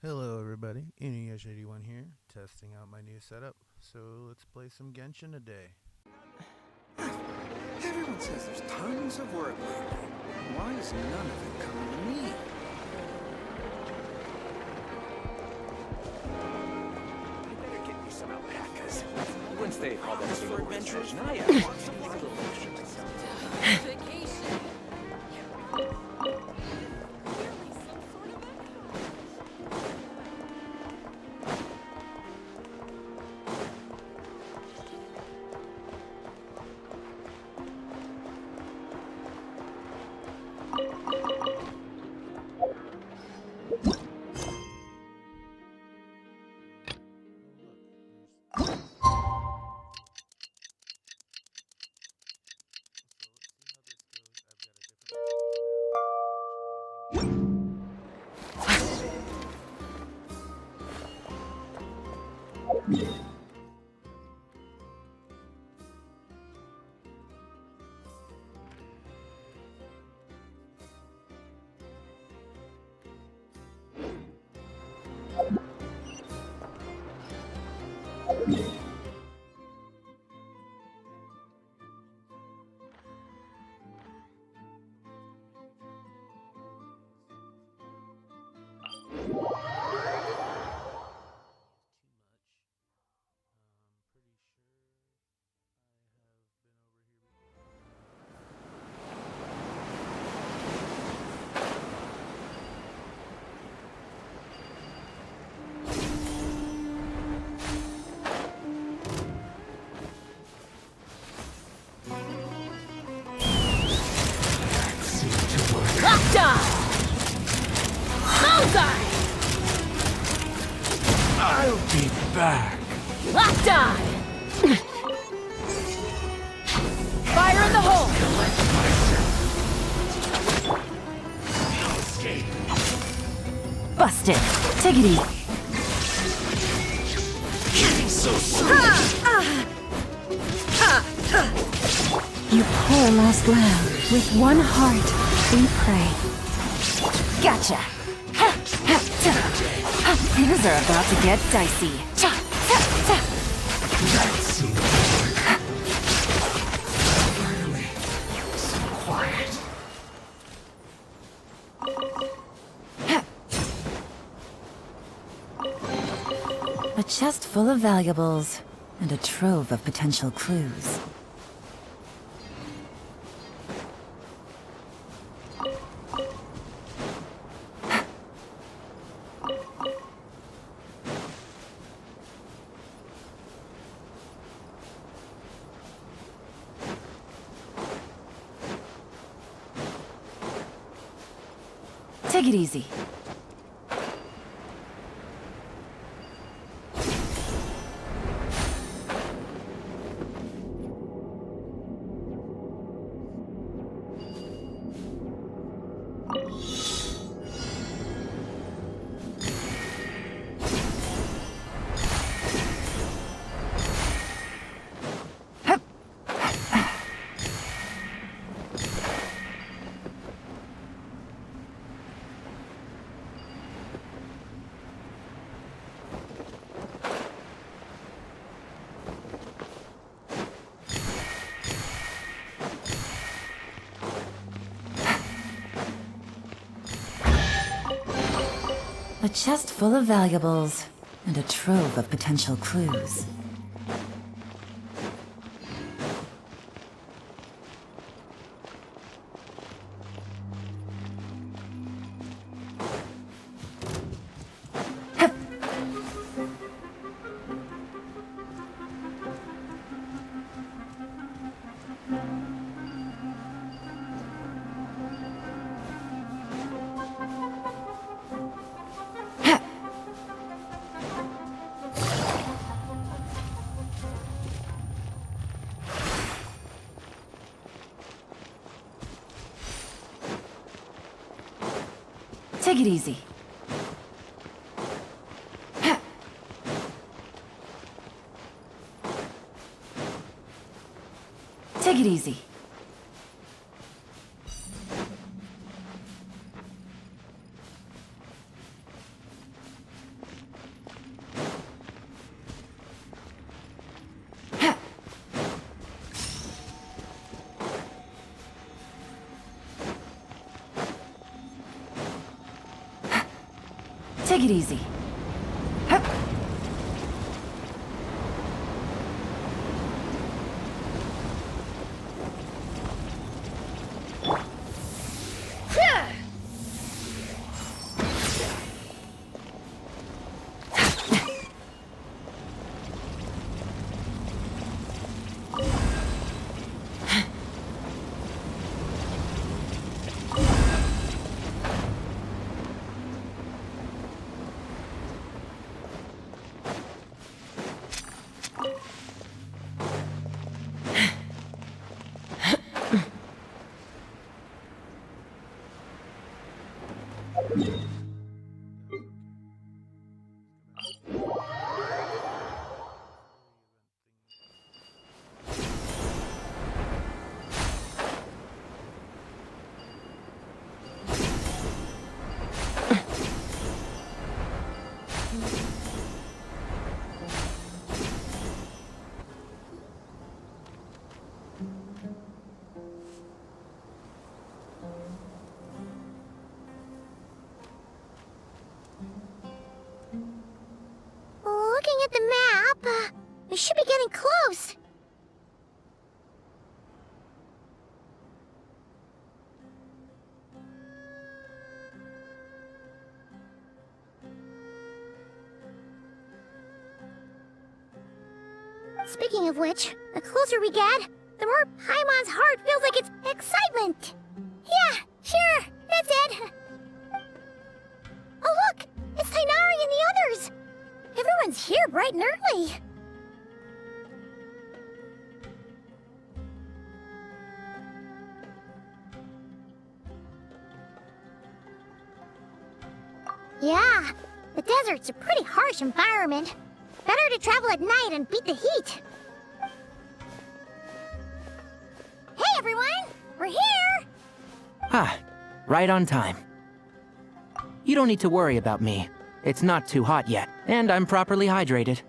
Hello everybody, NES81 here, testing out my new setup. So let's play some Genshin today. Everyone says there's tons of work lately. Why is none of it coming to me? I better get me some alpacas. Once they've all been for adventures, now I want something a little extra myself. Vacation. I'll be back. Locked on! Fire in the hole! Busted. Take it easy. You poor lost lamb. With one heart, we pray. Gotcha. Things are about to get dicey. Finally, so quiet. A chest full of valuables and a trove of potential clues. Take it easy. A chest full of valuables and a trove of potential clues. Take it easy. Take it easy. Take it easy. Hup. Looking at the map, we should be getting close. Speaking of which, the closer we get, the more Paimon's heart feels like it's excitement. Yeah, sure, that's it. Oh look, it's Tainari and the others. Everyone's here bright and early. Yeah, the desert's a pretty harsh environment. Better to travel at night and beat the heat. Hey everyone, we're here! Ah, right on time. You don't need to worry about me. It's not too hot yet, and I'm properly hydrated.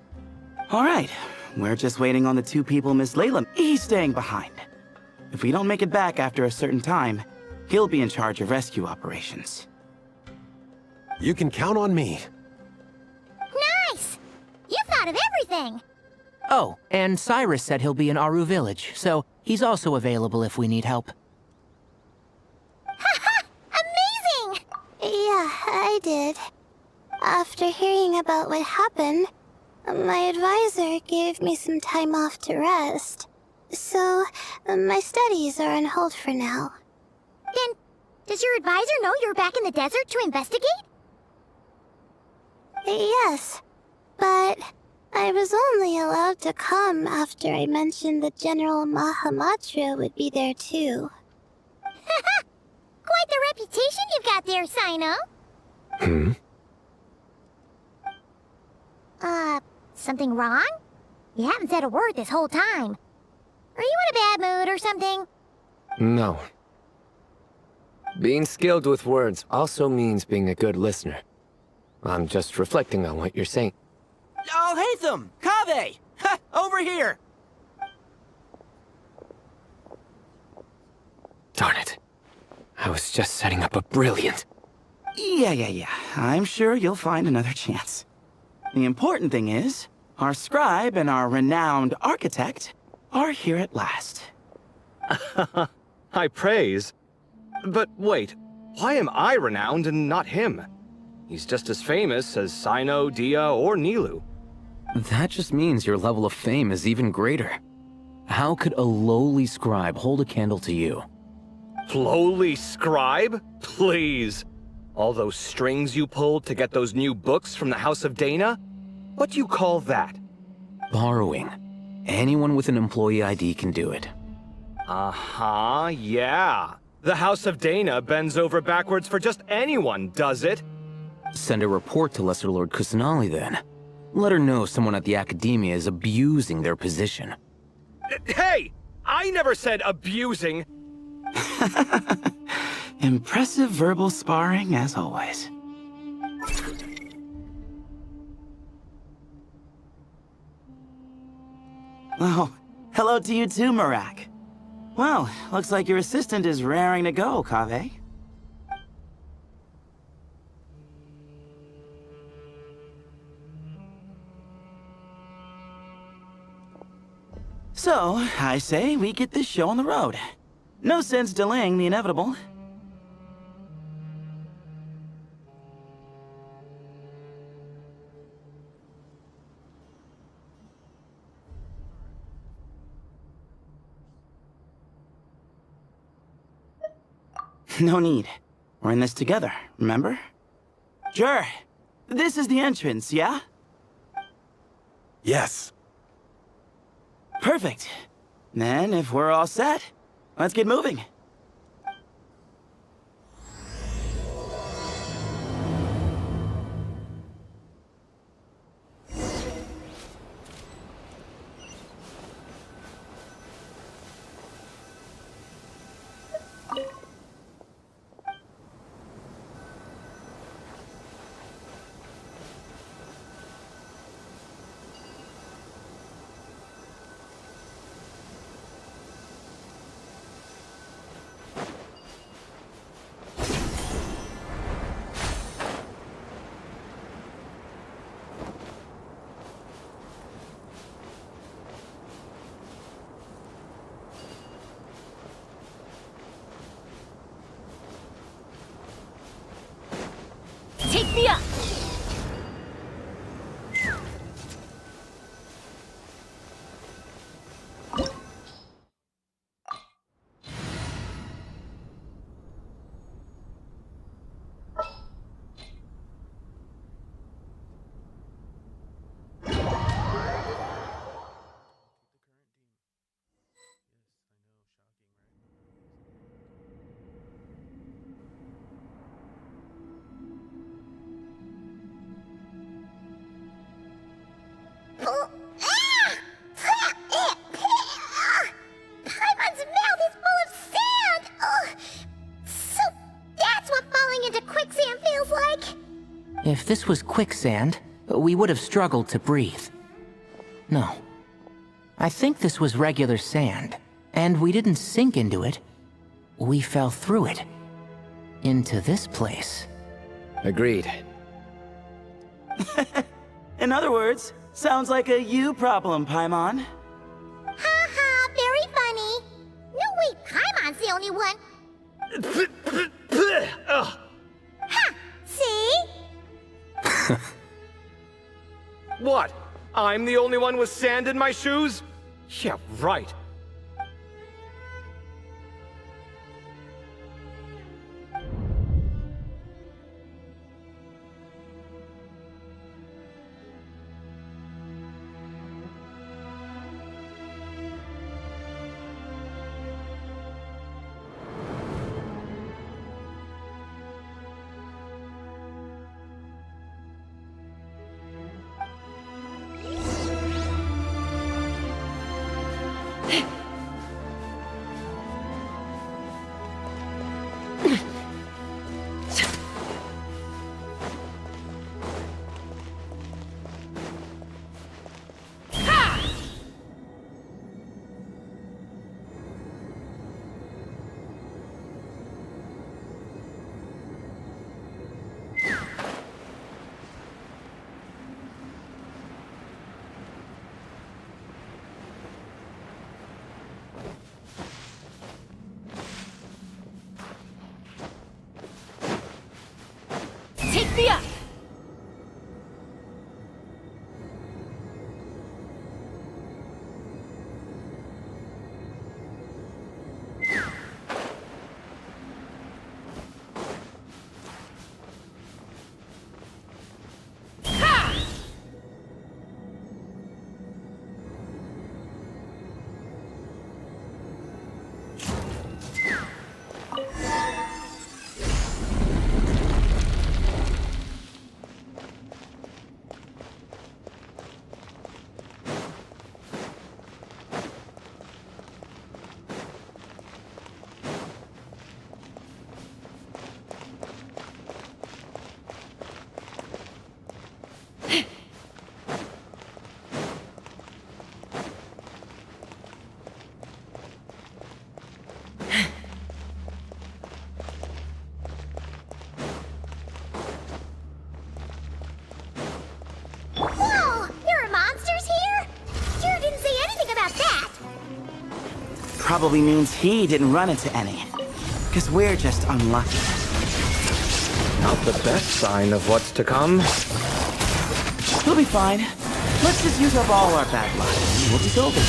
All right, we're just waiting on the two people Miss Layla. He's staying behind. If we don't make it back after a certain time, he'll be in charge of rescue operations. You can count on me. Nice! You thought of everything! Oh, and Cyrus said he'll be in Aru Village, so he's also available if we need help. Haha! Amazing! Yeah, I did. After hearing about what happened, my advisor gave me some time off to rest. So, my studies are on hold for now. Then, does your advisor know you're back in the desert to investigate? Yes, but I was only allowed to come after I mentioned that General Mahamatra would be there too. Quite the reputation you've got there, Sino. Something wrong? You haven't said a word this whole time. Are you in a bad mood or something? No. Being skilled with words also means being a good listener. I'm just reflecting on what you're saying. Oh, Hatham! Kaveh! Ha! Over here! Darn it. I was just setting up a brilliant... Yeah. I'm sure you'll find another chance. The important thing is, our scribe and our renowned architect are here at last. High praise. But wait, why am I renowned and not him? He's just as famous as Sino, Dia, or Nilu. That just means your level of fame is even greater. How could a lowly scribe hold a candle to you? Lowly scribe? Please. All those strings you pulled to get those new books from the House of Dana? What do you call that? Borrowing. Anyone with an employee ID can do it. Uh-huh, yeah. The House of Dana bends over backwards for just anyone, does it? Send a report to Lesser Lord Kusanali then. Let her know someone at the Academia is abusing their position. Hey! I never said abusing! Impressive verbal sparring, as always. Oh, hello to you too, Marak. Well, looks like your assistant is raring to go, Kaveh. So, I say we get this show on the road. No sense delaying the inevitable. No need. We're in this together, remember? Sure. This is the entrance, yeah? Yes. Perfect. Then, if we're all set, let's get moving. Take me up! Paimon's mouth is full of sand! So that's what falling into quicksand feels like? If this was quicksand, we would have struggled to breathe. No. I think this was regular sand, and we didn't sink into it. We fell through it. Into this place. Agreed. In other words, sounds like a you problem, Paimon. Haha, very funny. No, wait, Paimon's the only one. Ha! See? What? I'm the only one with sand in my shoes? Yeah, right. probably means he didn't run into any. Because we're just unlucky. Not the best sign of what's to come. We'll be fine. Let's just use up all our bad luck, and we'll be golden.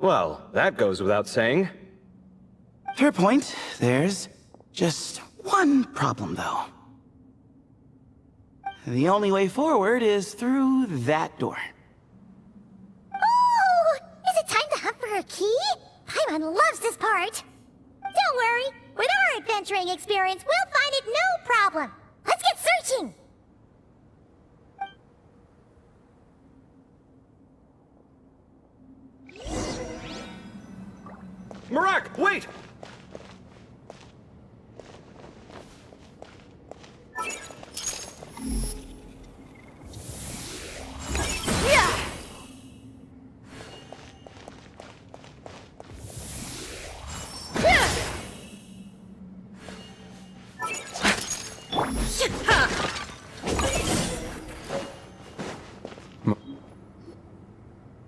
Well, that goes without saying. Fair point. There's just one problem, though. The only way forward is through that door. Oh! Is it time to hunt for a key? Paimon loves this part. Don't worry. With our adventuring experience, we'll find it no problem. Let's get searching. Marak, wait!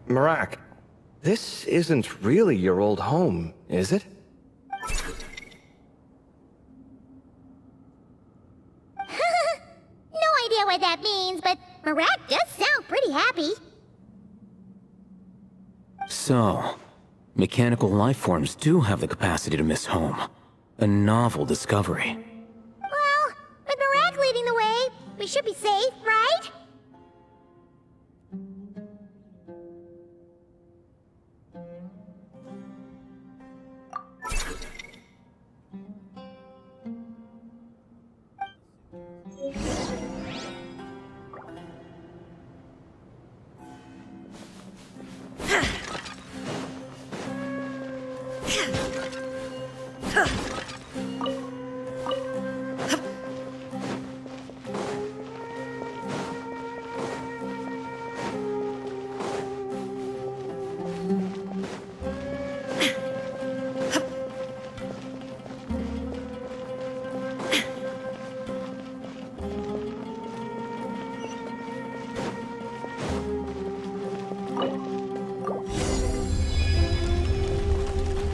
Marak, this isn't really your old home, is it? No idea what that means, but Marak does sound pretty happy. So, mechanical life forms do have the capacity to miss home. A novel discovery. Well, with Marak leading the way, we should be safe, right?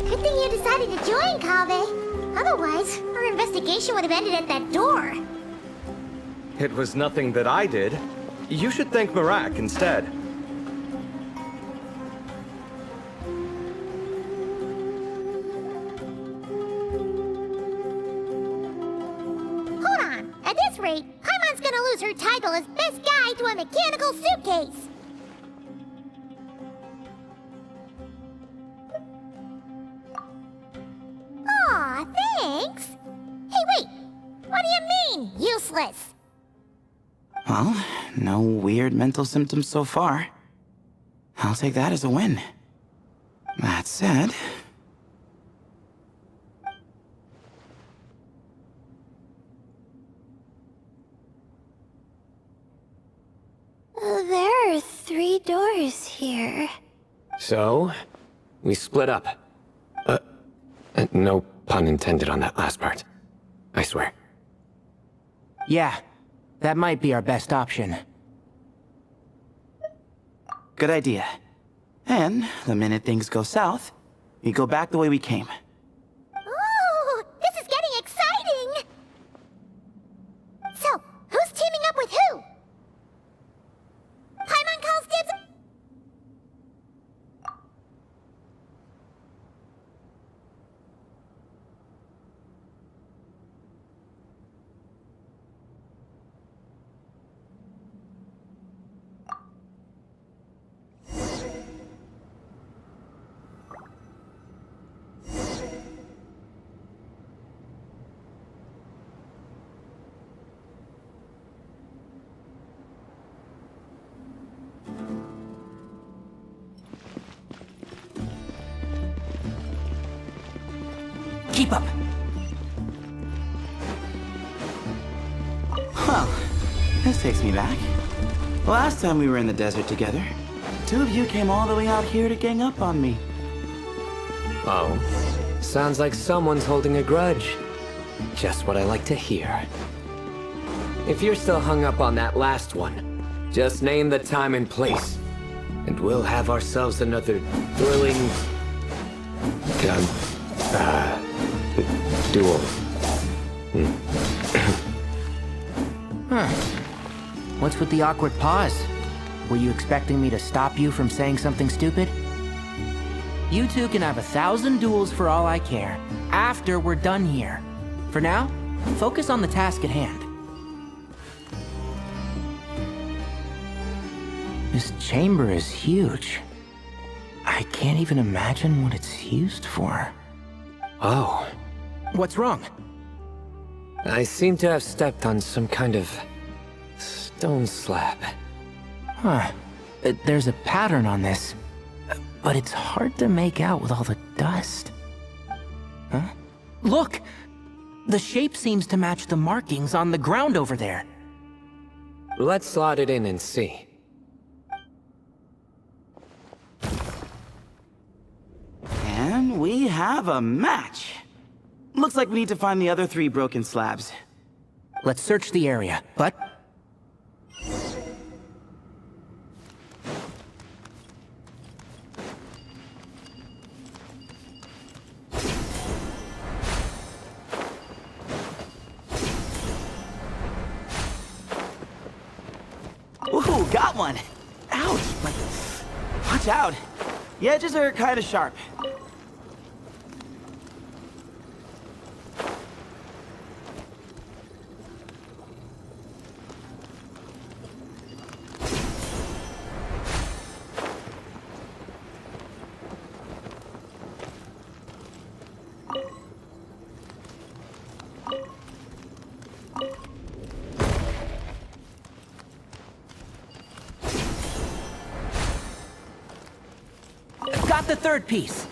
Good thing you decided to join, Kaveh. Otherwise, our investigation would have ended at that door. It was nothing that I did. You should thank Marak instead. Hold on. At this rate, Paimon's gonna lose her title as best guy to a mechanical suitcase. Aw, thanks. Hey, wait. What do you mean, useless? Well, no weird mental symptoms so far. I'll take that as a win. That said, others here. So, we split up. No pun intended on that last part. I swear. Yeah, that might be our best option. Good idea. And the minute things go south, we go back the way we came. Ooh, this is getting exciting! So, who's teaming up with who? Paimon calls dibs. Keep up! Well, this takes me back. Last time we were in the desert together, two of you came all the way out here to gang up on me. Oh. Sounds like someone's holding a grudge. Just what I like to hear. If you're still hung up on that last one, just name the time and place. And we'll have ourselves another thrilling... duel. Huh. What's with the awkward pause? Were you expecting me to stop you from saying something stupid? You two can have 1,000 duels for all I care, after we're done here. For now, focus on the task at hand. This chamber is huge. I can't even imagine what it's used for. Oh. What's wrong? I seem to have stepped on some kind of... stone slab. Huh. There's a pattern on this, but it's hard to make out with all the dust. Huh? Look! The shape seems to match the markings on the ground over there. Let's slot it in and see. And we have a match. Looks like we need to find the other 3 broken slabs. Let's search the area, but... Ooh, got one! Ouch! But watch out! The edges are kind of sharp. Got the third piece!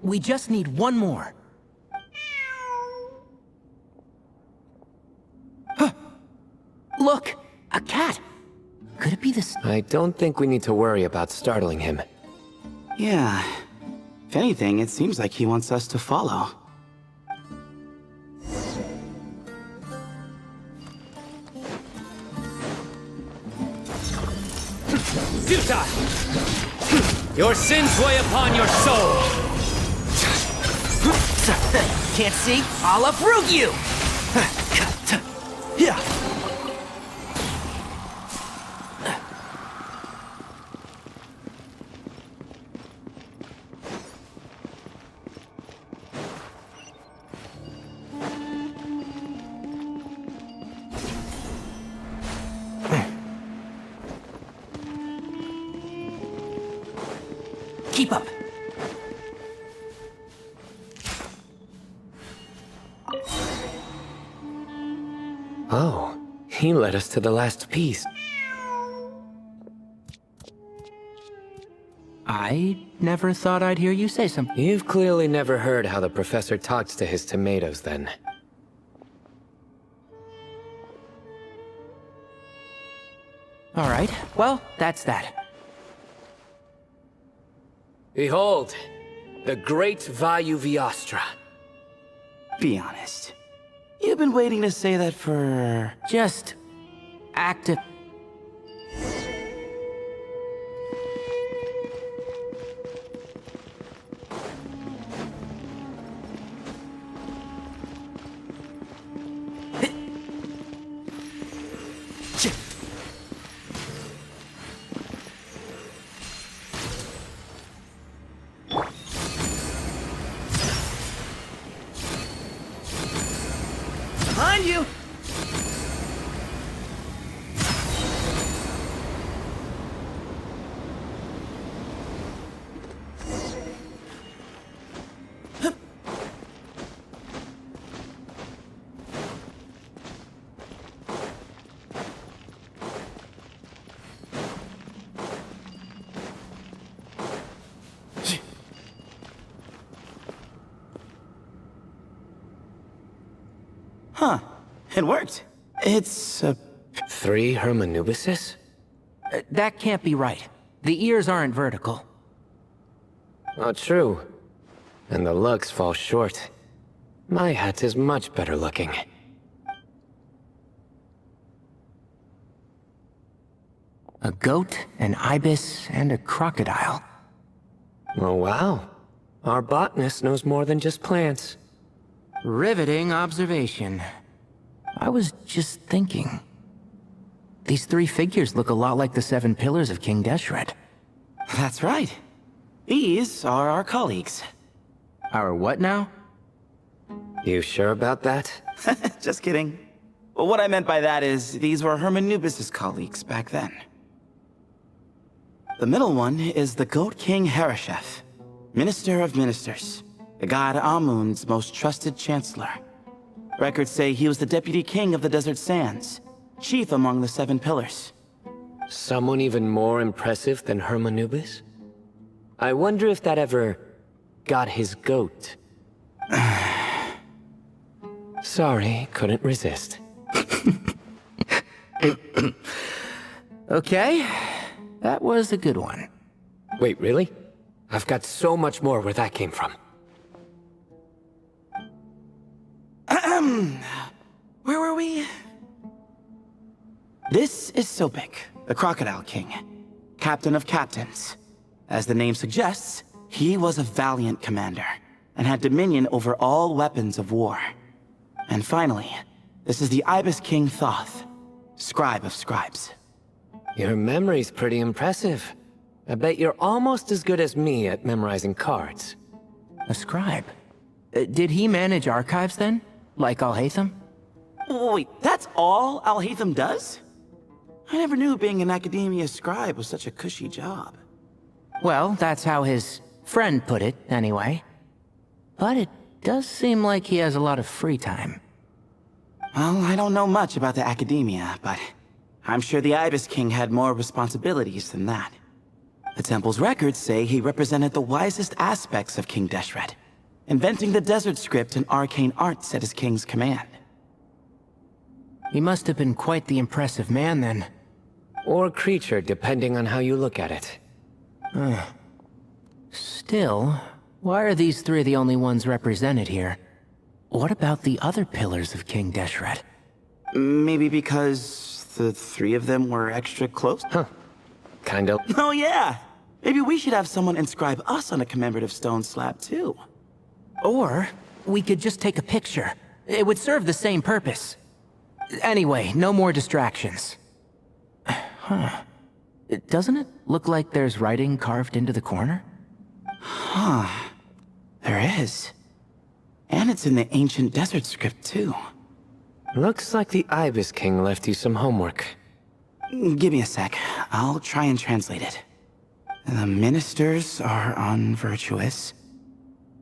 We just need one more. Huh. Look! A cat! Could it be this? I don't think we need to worry about startling him. Yeah. If anything, it seems like he wants us to follow. Futile! Your sins weigh upon your soul! Can't see? I'll uproot you! Yeah. Keep up. Oh, he led us to the last piece. I never thought I'd hear you say something. You've clearly never heard how the professor talks to his tomatoes, then. Alright, well, that's that. Behold, the great Vayu Viastra. Be honest. You've been waiting to say that for... Just... active... Behind you! Huh. It worked. It's, 3 Hermanubises? That can't be right. The ears aren't vertical. Not true. And the looks fall short. My hat is much better looking. A goat, an ibis, and a crocodile. Oh wow. Our botanist knows more than just plants. Riveting observation. I was just thinking. These 3 figures look a lot like the 7 pillars of King Deshret. That's right. These are our colleagues. Our what now? You sure about that? Just kidding. Well, what I meant by that is, these were Hermanubis' colleagues back then. The middle one is the Goat King Hereshef, Minister of Ministers, the god Amun's most trusted chancellor. Records say he was the deputy king of the Desert Sands, chief among the 7 pillars. Someone even more impressive than Hermanubis? I wonder if that ever got his goat. Sorry, couldn't resist. Okay, that was a good one. Wait, really? I've got so much more where that came from. Where were we? This is Sobek, the Crocodile King, Captain of Captains. As the name suggests, he was a valiant commander, and had dominion over all weapons of war. And finally, this is the Ibis King Thoth, Scribe of Scribes. Your memory's pretty impressive. I bet you're almost as good as me at memorizing cards. A scribe? Did he manage archives then? Like Alhaitham? Wait, that's all Alhaitham does? I never knew being an academia scribe was such a cushy job. Well, that's how his friend put it, anyway. But it does seem like he has a lot of free time. Well, I don't know much about the academia, but I'm sure the Ibis King had more responsibilities than that. The temple's records say he represented the wisest aspects of King Deshret, inventing the desert script and arcane arts at his king's command. He must have been quite the impressive man then. Or creature, depending on how you look at it. Still, why are these 3 the only ones represented here? What about the other pillars of King Deshret? Maybe because the 3 of them were extra close? Huh. Kind of. Oh yeah! Maybe we should have someone inscribe us on a commemorative stone slab too. Or, we could just take a picture. It would serve the same purpose. Anyway, no more distractions. Huh. Doesn't it look like there's writing carved into the corner? Huh. There is. And it's in the ancient desert script too. Looks like the Ibis King left you some homework. Give me a sec. I'll try and translate it. The ministers are unvirtuous.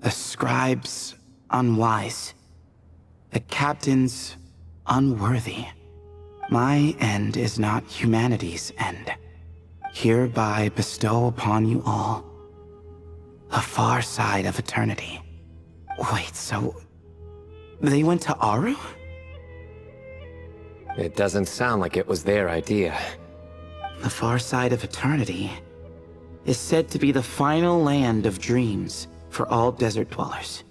The scribes unwise. The captains unworthy. My end is not humanity's end. Hereby bestow upon you all a far side of eternity. Wait, so they went to Aru? It doesn't sound like it was their idea. the far side of eternity, is said to be the final land of dreams for all desert dwellers.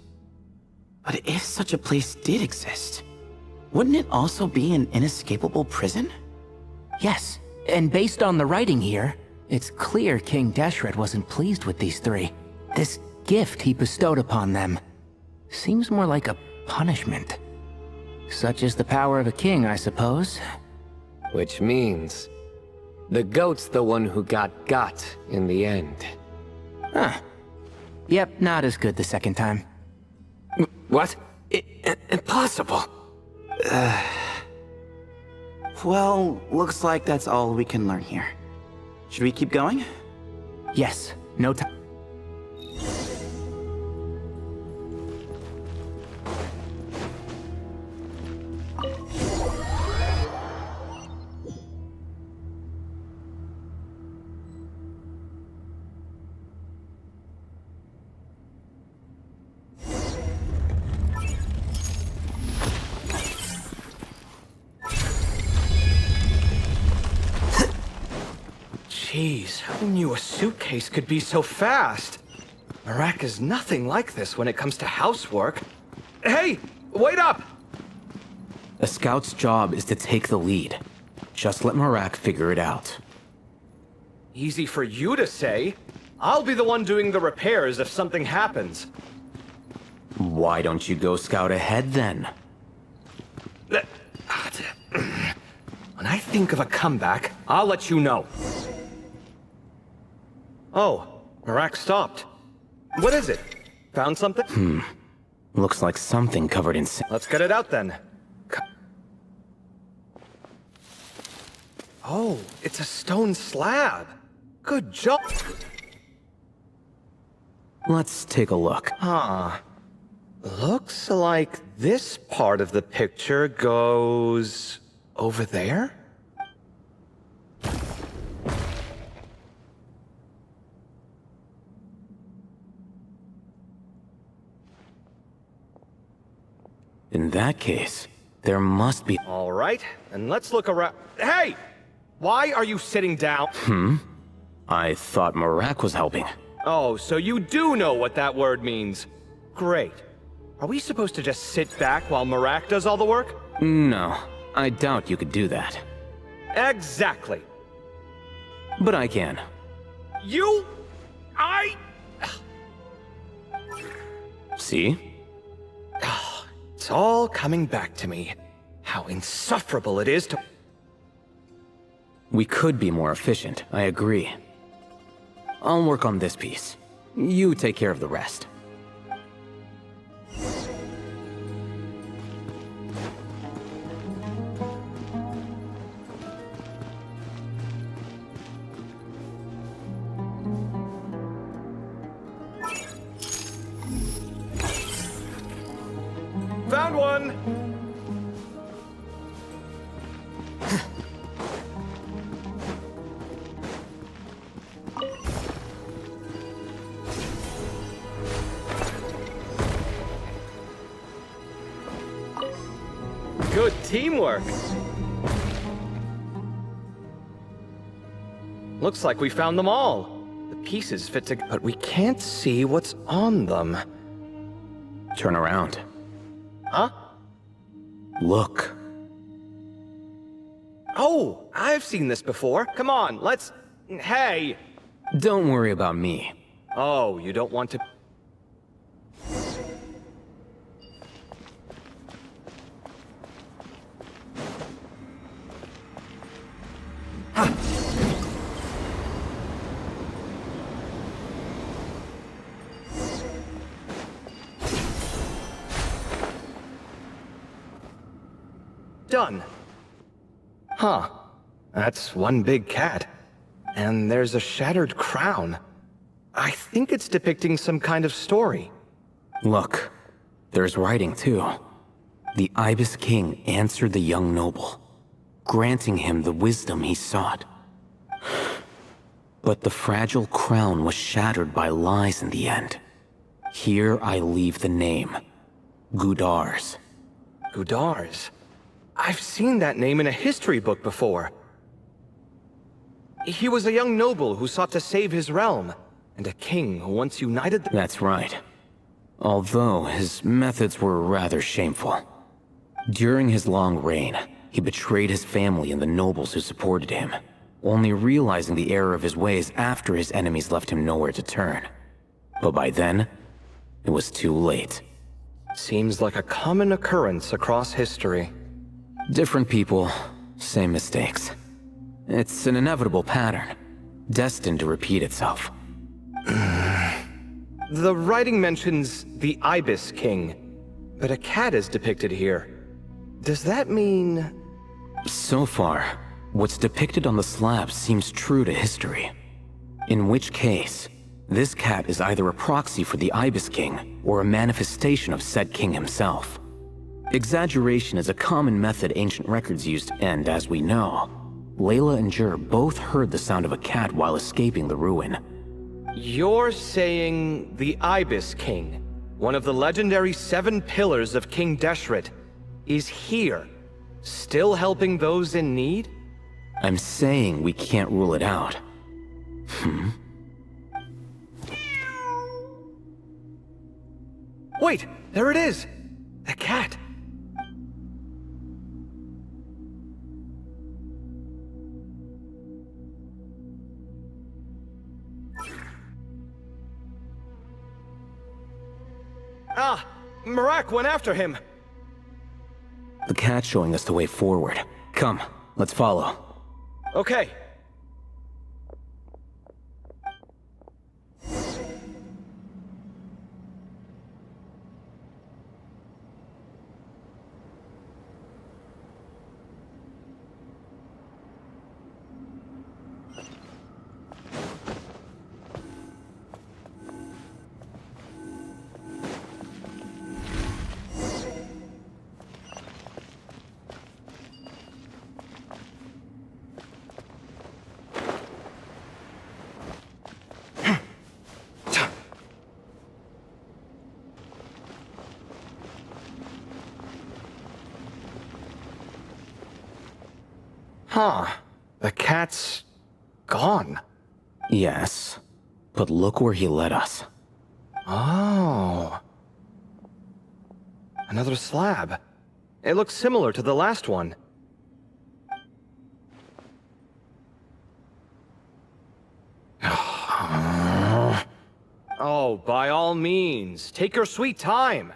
But if such a place did exist, wouldn't it also be an inescapable prison? Yes, and based on the writing here, it's clear King Deshret wasn't pleased with these three. This gift he bestowed upon them seems more like a punishment. Such is the power of a king, I suppose. Which means the goat's the one who got in the end. Huh. Yep, not as good the second time. What? Impossible. Well, looks like that's all we can learn here. Should we keep going? Yes, no time. Jeez, who knew a suitcase could be so fast? Marak is nothing like this when it comes to housework. Hey, wait up! A scout's job is to take the lead. Just let Marak figure it out. Easy for you to say. I'll be the one doing the repairs if something happens. Why don't you go scout ahead then? When I think of a comeback, I'll let you know. Oh, Marak stopped. What is it? Found something? Looks like something covered in Let's get it out then. Oh, it's a stone slab. Good job. Let's take a look. Huh. Looks like this part of the picture goes over there? In that case, there must be... All right, and let's look around. Hey! Why are you sitting down? I thought Marak was helping. Oh, so you do know what that word means. Great. Are we supposed to just sit back while Marak does all the work? No, I doubt you could do that. Exactly. But I can. See? It's all coming back to me. How insufferable it is to... We could be more efficient, I agree. I'll work on this piece. You take care of the rest. Found one! Good teamwork! Looks like we found them all. The pieces fit together, but we can't see what's on them. Turn around. Huh? Look. Oh, I've seen this before. Come on, let's... Hey! Don't worry about me. Oh, you don't want to... Done. Huh. That's one big cat. And there's a shattered crown. I think it's depicting some kind of story. Look, there's writing too. The Ibis King answered the young noble, granting him the wisdom he sought. But the fragile crown was shattered by lies in the end. Here I leave the name, Gudars. Gudars. I've seen that name in a history book before. He was a young noble who sought to save his realm, and a king who once united the— That's right. Although his methods were rather shameful. During his long reign, he betrayed his family and the nobles who supported him, only realizing the error of his ways after his enemies left him nowhere to turn. But by then, it was too late. Seems like a common occurrence across history. Different people, same mistakes. It's an inevitable pattern, destined to repeat itself. The writing mentions the Ibis King, but a cat is depicted here. Does that mean... So far, what's depicted on the slab seems true to history. In which case, this cat is either a proxy for the Ibis King or a manifestation of said king himself. Exaggeration is a common method ancient records used, and as we know, Layla and Jur both heard the sound of a cat while escaping the ruin. You're saying the Ibis King, one of the legendary 7 pillars of King Deshret, is here, still helping those in need? I'm saying we can't rule it out. Wait, there it is! A cat! Ah! Marak went after him! The cat's showing us the way forward. Come, let's follow. Okay. Huh. The cat's... gone. Yes, but look where he led us. Oh. Another slab. It looks similar to the last one. Oh, by all means, take your sweet time.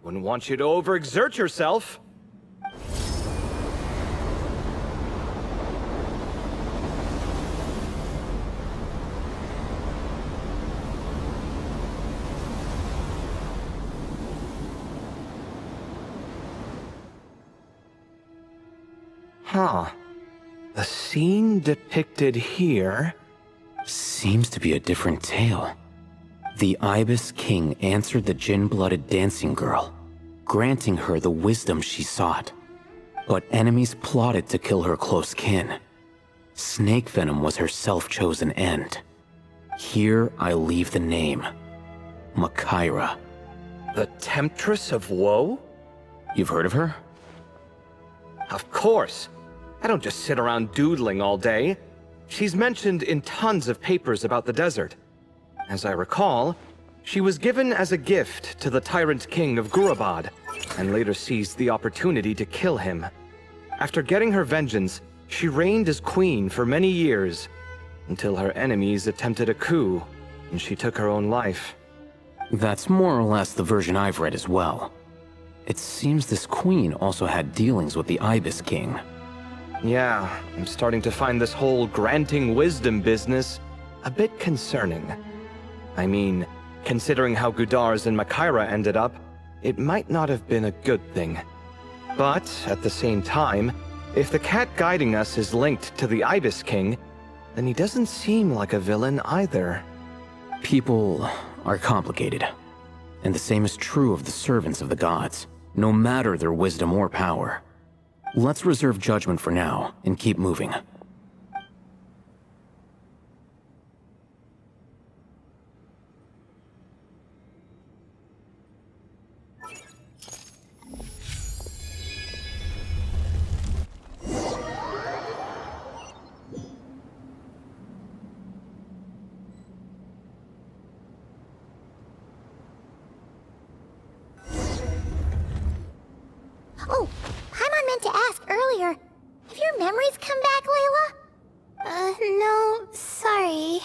Wouldn't want you to overexert yourself. Huh. The scene depicted here... Seems to be a different tale. The Ibis King answered the Jinn-blooded dancing girl, granting her the wisdom she sought. But enemies plotted to kill her close kin. Snake venom was her self-chosen end. Here I leave the name. Makaira. The Temptress of Woe? You've heard of her? Of course. I don't just sit around doodling all day. She's mentioned in tons of papers about the desert. As I recall, she was given as a gift to the tyrant king of Gurabad, and later seized the opportunity to kill him. After getting her vengeance, she reigned as queen for many years, until her enemies attempted a coup, and she took her own life. That's more or less the version I've read as well. It seems this queen also had dealings with the Ibis King. Yeah, I'm starting to find this whole granting wisdom business a bit concerning. I mean, considering how Gudar's and Makaira ended up, it might not have been a good thing. But, at the same time, if the cat guiding us is linked to the Ibis King, then he doesn't seem like a villain either. People are complicated, and the same is true of the servants of the gods, no matter their wisdom or power. Let's reserve judgment for now, and keep moving. earlier. Have your memories come back, Layla? No, sorry.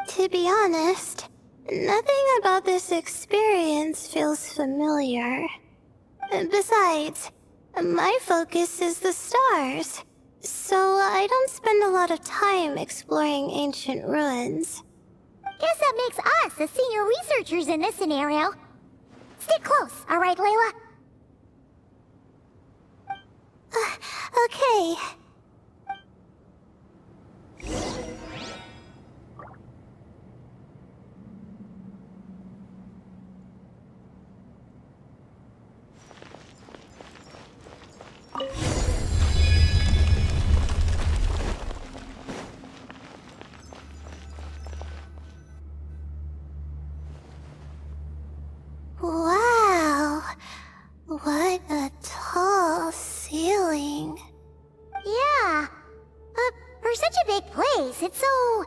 To be honest, nothing about this experience feels familiar. Besides, my focus is the stars, so I don't spend a lot of time exploring ancient ruins. Guess that makes us the senior researchers in this scenario. Stick close, alright, Layla? Okay. Wow, what a tall ceiling. Yeah, for such a big place, it's so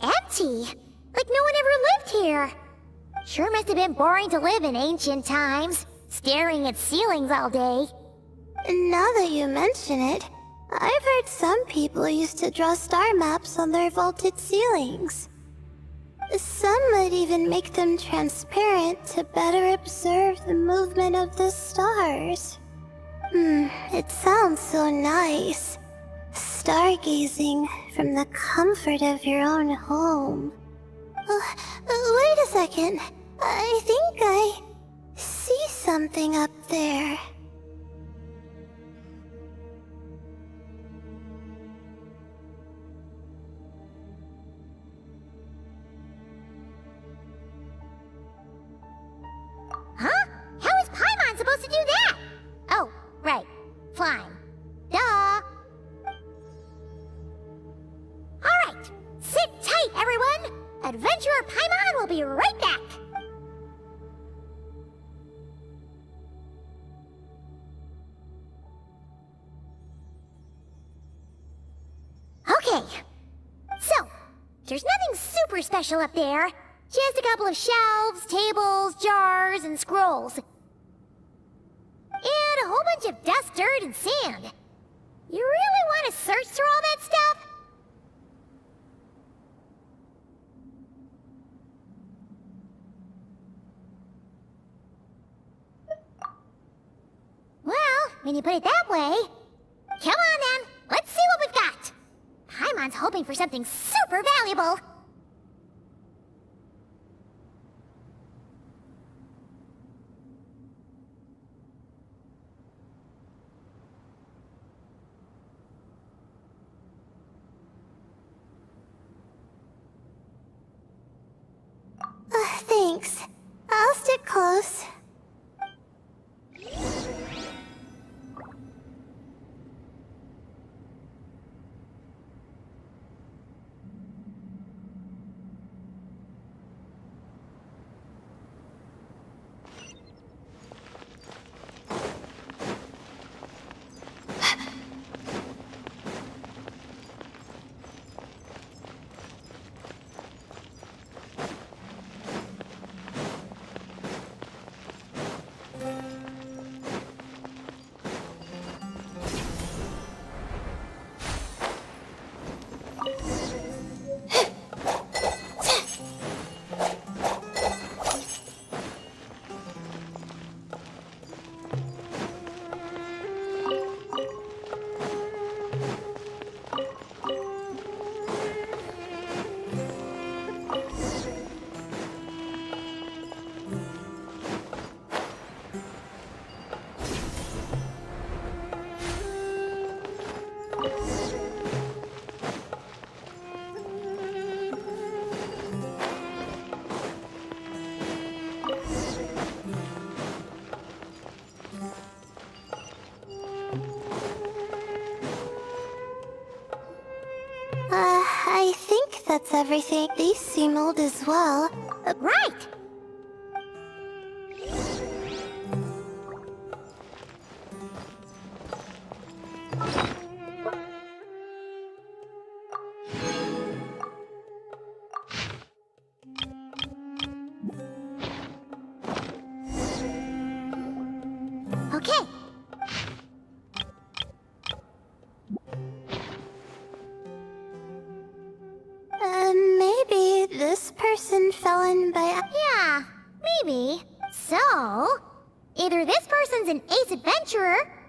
empty. Like no one ever lived here. Sure must have been boring to live in ancient times, staring at ceilings all day. Now that you mention it, I've heard some people used to draw star maps on their vaulted ceilings. Some might even make them transparent to better observe the movement of the stars. It sounds so nice. Stargazing from the comfort of your own home. Wait a second. I think I see something up there. Huh? How is Paimon supposed to do that? Oh, right. Flying. Duh. Alright. Sit tight, everyone. Adventurer Paimon will be right back. Okay. So, there's nothing super special up there. Just a couple of shelves, tables, jars, and scrolls. And a whole bunch of dust, dirt, and sand. You really want to search through all that stuff? Well, when you put it that way... Come on then, let's see what we've got. Paimon's hoping for something super valuable. Thanks. I'll stick close. I think that's everything. These seem old as well. Right! Okay.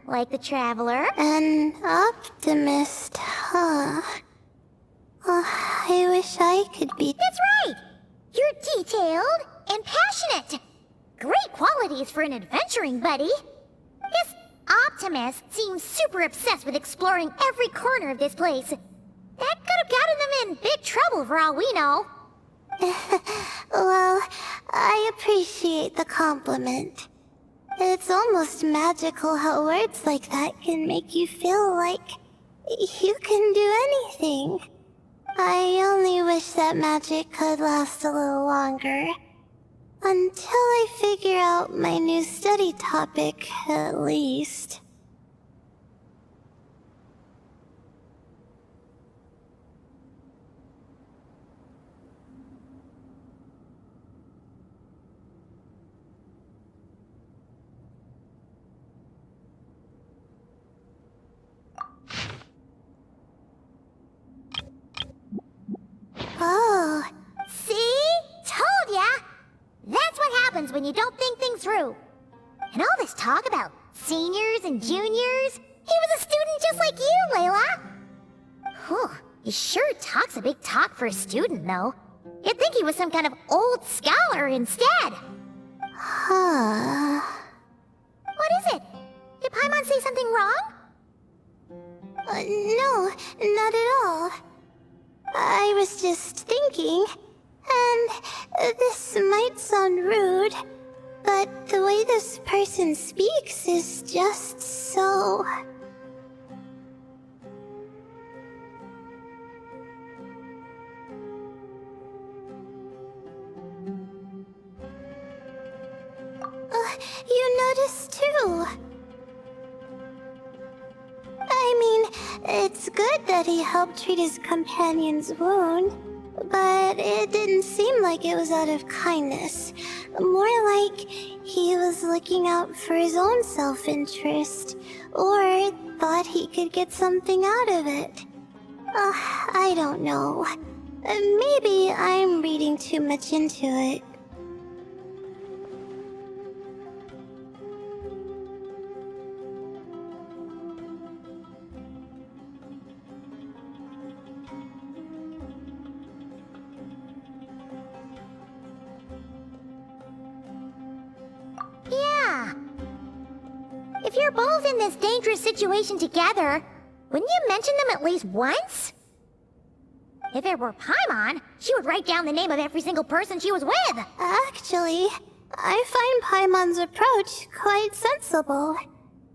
like the Traveler. An optimist, huh? I wish I could be. That's right! You're detailed and passionate. Great qualities for an adventuring buddy. This optimist seems super obsessed with exploring every corner of this place. That could have gotten them in big trouble for all we know. Well, I appreciate the compliment. It's almost magical how words like that can make you feel like you can do anything. I only wish that magic could last a little longer. Until I figure out my new study topic, at least. Oh. See? Told ya! That's what happens when you don't think things through. And all this talk about seniors and juniors, he was a student just like you, Layla. Whew, he sure talks a big talk for a student, though. You'd think he was some kind of old scholar instead. Huh. What is it? Did Paimon say something wrong? No, not at all. I was just thinking, and this might sound rude, but the way this person speaks is just so... you noticed too. I mean, it's good that he helped treat his companion's wound, but it didn't seem like it was out of kindness. More like he was looking out for his own self-interest, or thought he could get something out of it. I don't know. Maybe I'm reading too much into it. Yeah. If you're both in this dangerous situation together, wouldn't you mention them at least once? If it were Paimon, she would write down the name of every single person she was with. Actually, I find Paimon's approach quite sensible.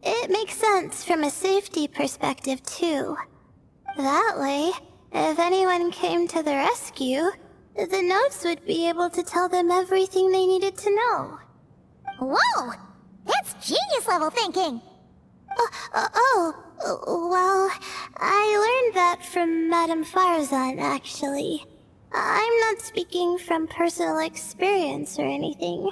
It makes sense from a safety perspective, too. That way, if anyone came to the rescue, the notes would be able to tell them everything they needed to know. Whoa! That's genius-level thinking! Well, I learned that from Madame Farazan, actually. I'm not speaking from personal experience or anything.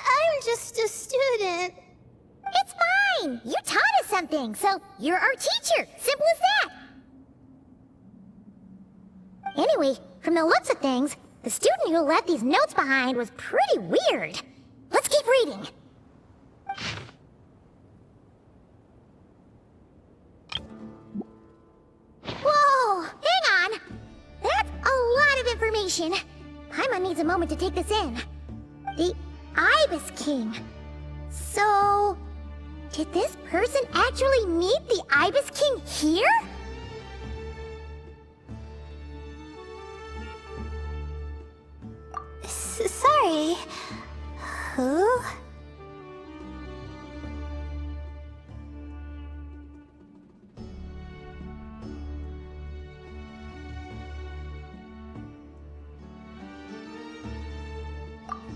I'm just a student. It's fine! You taught us something, so you're our teacher. Simple as that. Anyway, from the looks of things, the student who left these notes behind was pretty weird. Let's keep reading. Whoa! Hang on! That's a lot of information. Paimon needs a moment to take this in. The Ibis King. So... did this person actually meet the Ibis King here? Sorry. Who?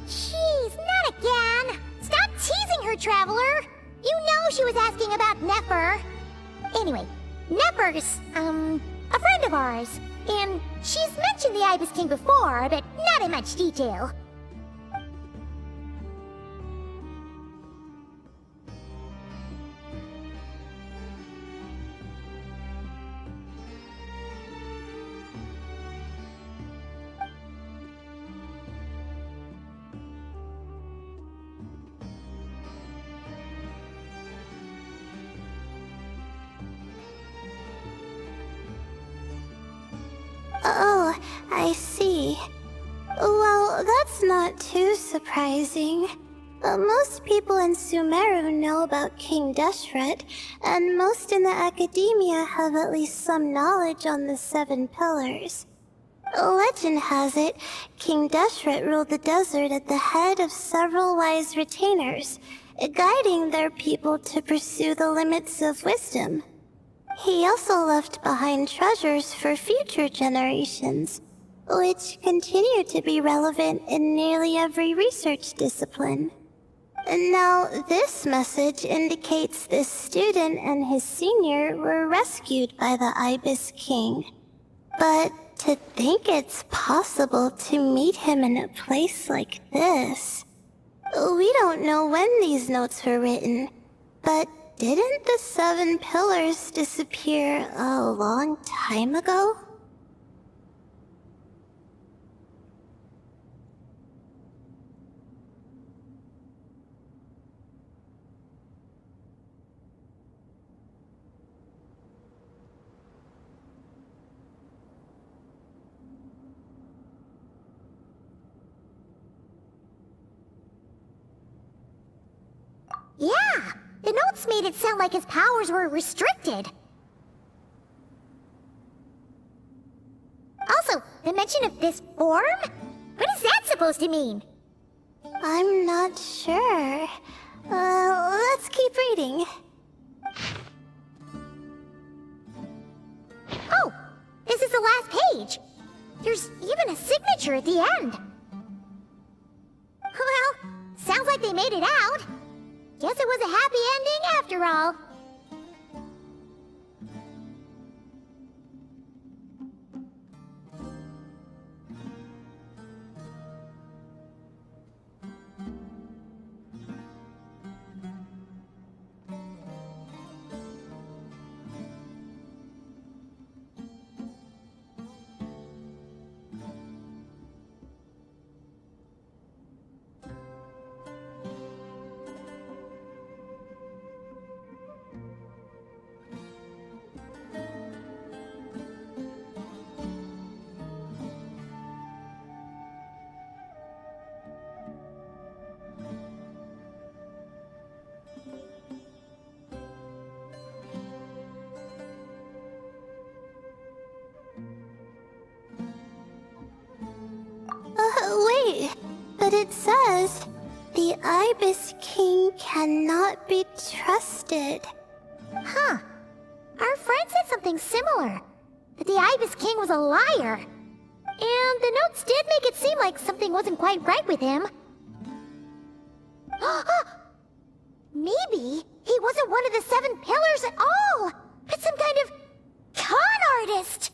Jeez, not again! Stop teasing her, Traveler! You know she was asking about Nefer. Anyway, Nefer's, a friend of ours. And she's mentioned the Ibis King before, but not in much detail. I see. Well, that's not too surprising. Most people in Sumeru know about King Deshret, and most in the academia have at least some knowledge on the 7 pillars. Legend has it, King Deshret ruled the desert at the head of several wise retainers, guiding their people to pursue the limits of wisdom. He also left behind treasures for future generations, which continue to be relevant in nearly every research discipline. Now, this message indicates this student and his senior were rescued by the Ibis King. But to think it's possible to meet him in a place like this... We don't know when these notes were written, but didn't the 7 pillars disappear a long time ago? Yeah! The notes made it sound like his powers were restricted. Also, the mention of this form? What is that supposed to mean? I'm not sure. Let's keep reading. Oh! This is the last page! There's even a signature at the end. Well, sounds like they made it out. Guess it was a happy ending after all. Wait, but it says, the Ibis King cannot be trusted. Huh. Our friend said something similar. That the Ibis King was a liar. And the notes did make it seem like something wasn't quite right with him. Maybe he wasn't one of the 7 pillars at all, but some kind of con artist.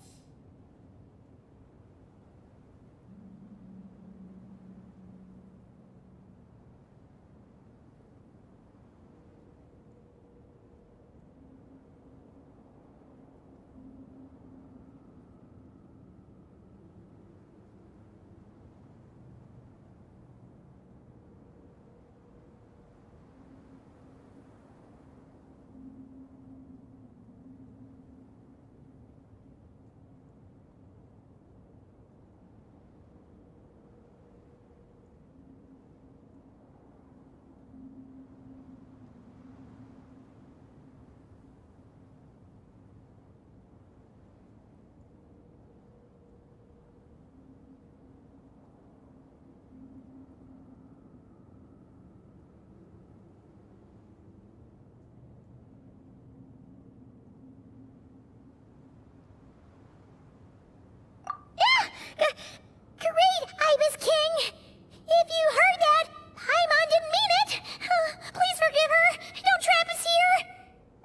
Great, Ibis King! If you heard that, Paimon didn't mean it! Please forgive her! Don't trap us here!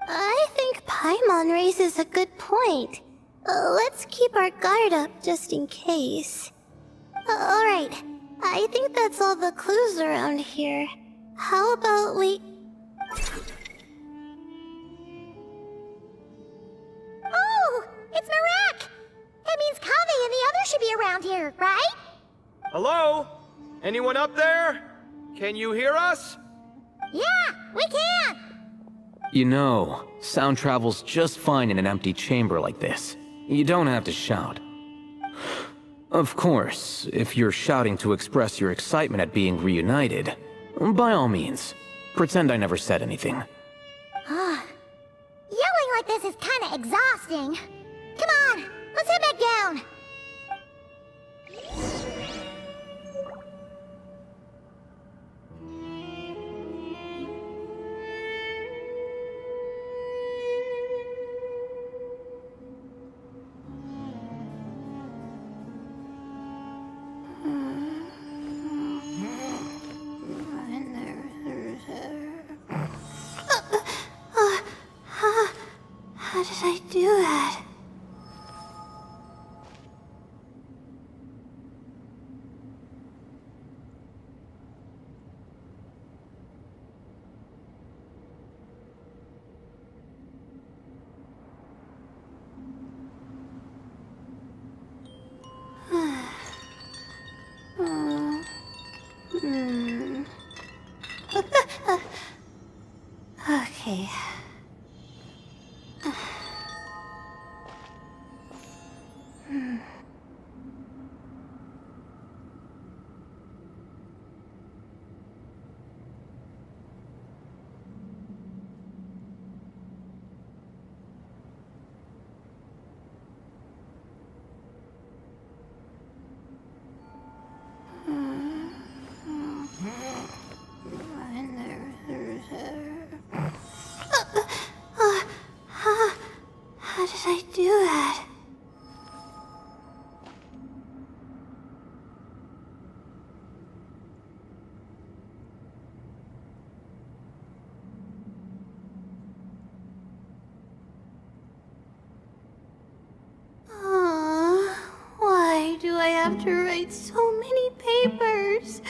I think Paimon raises a good point. Let's keep our guard up just in case. Alright, I think that's all the clues around here. How about we... Oh! It's Marak! That means Kaveh and the others should be around here, right? Hello? Anyone up there? Can you hear us? Yeah, we can! You know, sound travels just fine in an empty chamber like this. You don't have to shout. Of course, if you're shouting to express your excitement at being reunited, by all means, pretend I never said anything. Yelling like this is kinda exhausting. Come on, let's head back down. How did I do that? Okay. How did I do that? Why do I have to write so many papers?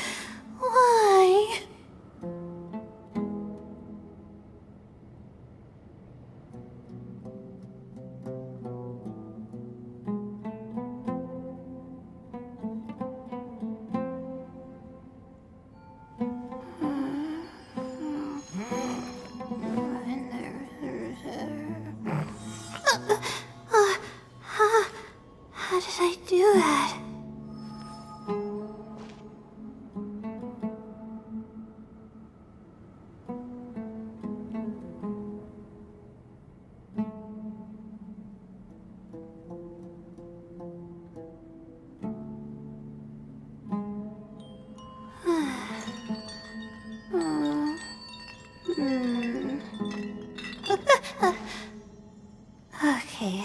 Why? How did I do that? Okay.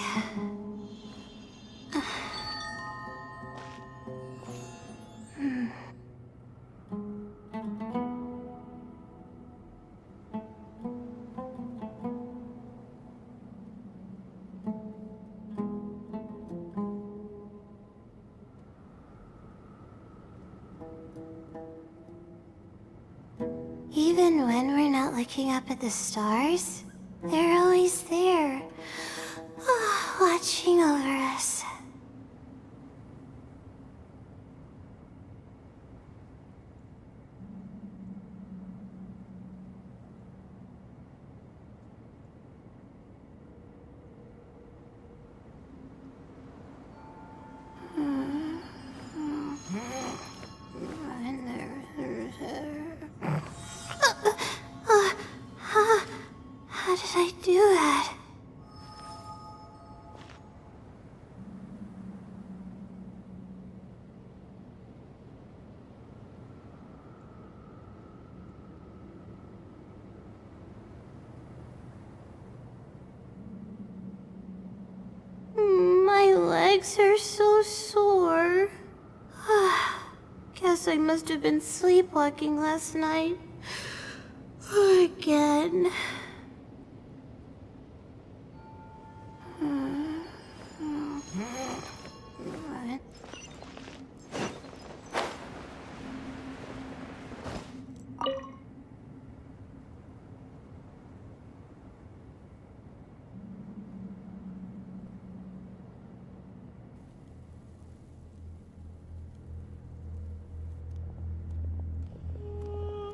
Even when we're not looking up at the stars, they're always there, watching over us. How did I do that? My legs are so sore. Guess I must have been sleepwalking last night. Again.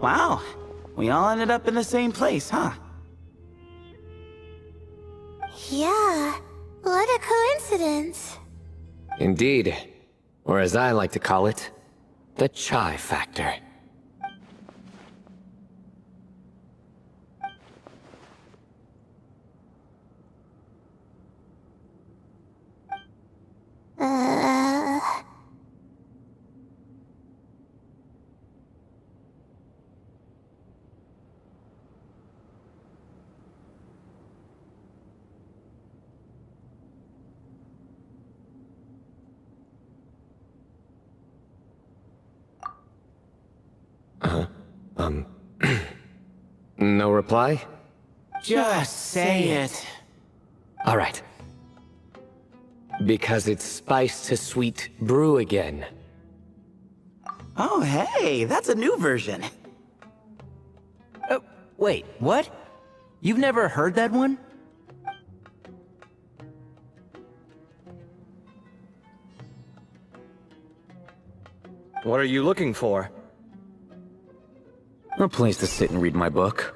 Wow, we all ended up in the same place, huh? Yeah, what a coincidence. Indeed. Or as I like to call it, the chai factor. Uh... No reply? Just say it. Alright. Because it's spice to sweet brew again. Oh, hey, that's a new version. Wait, what? You've never heard that one? What are you looking for? A place to sit and read my book.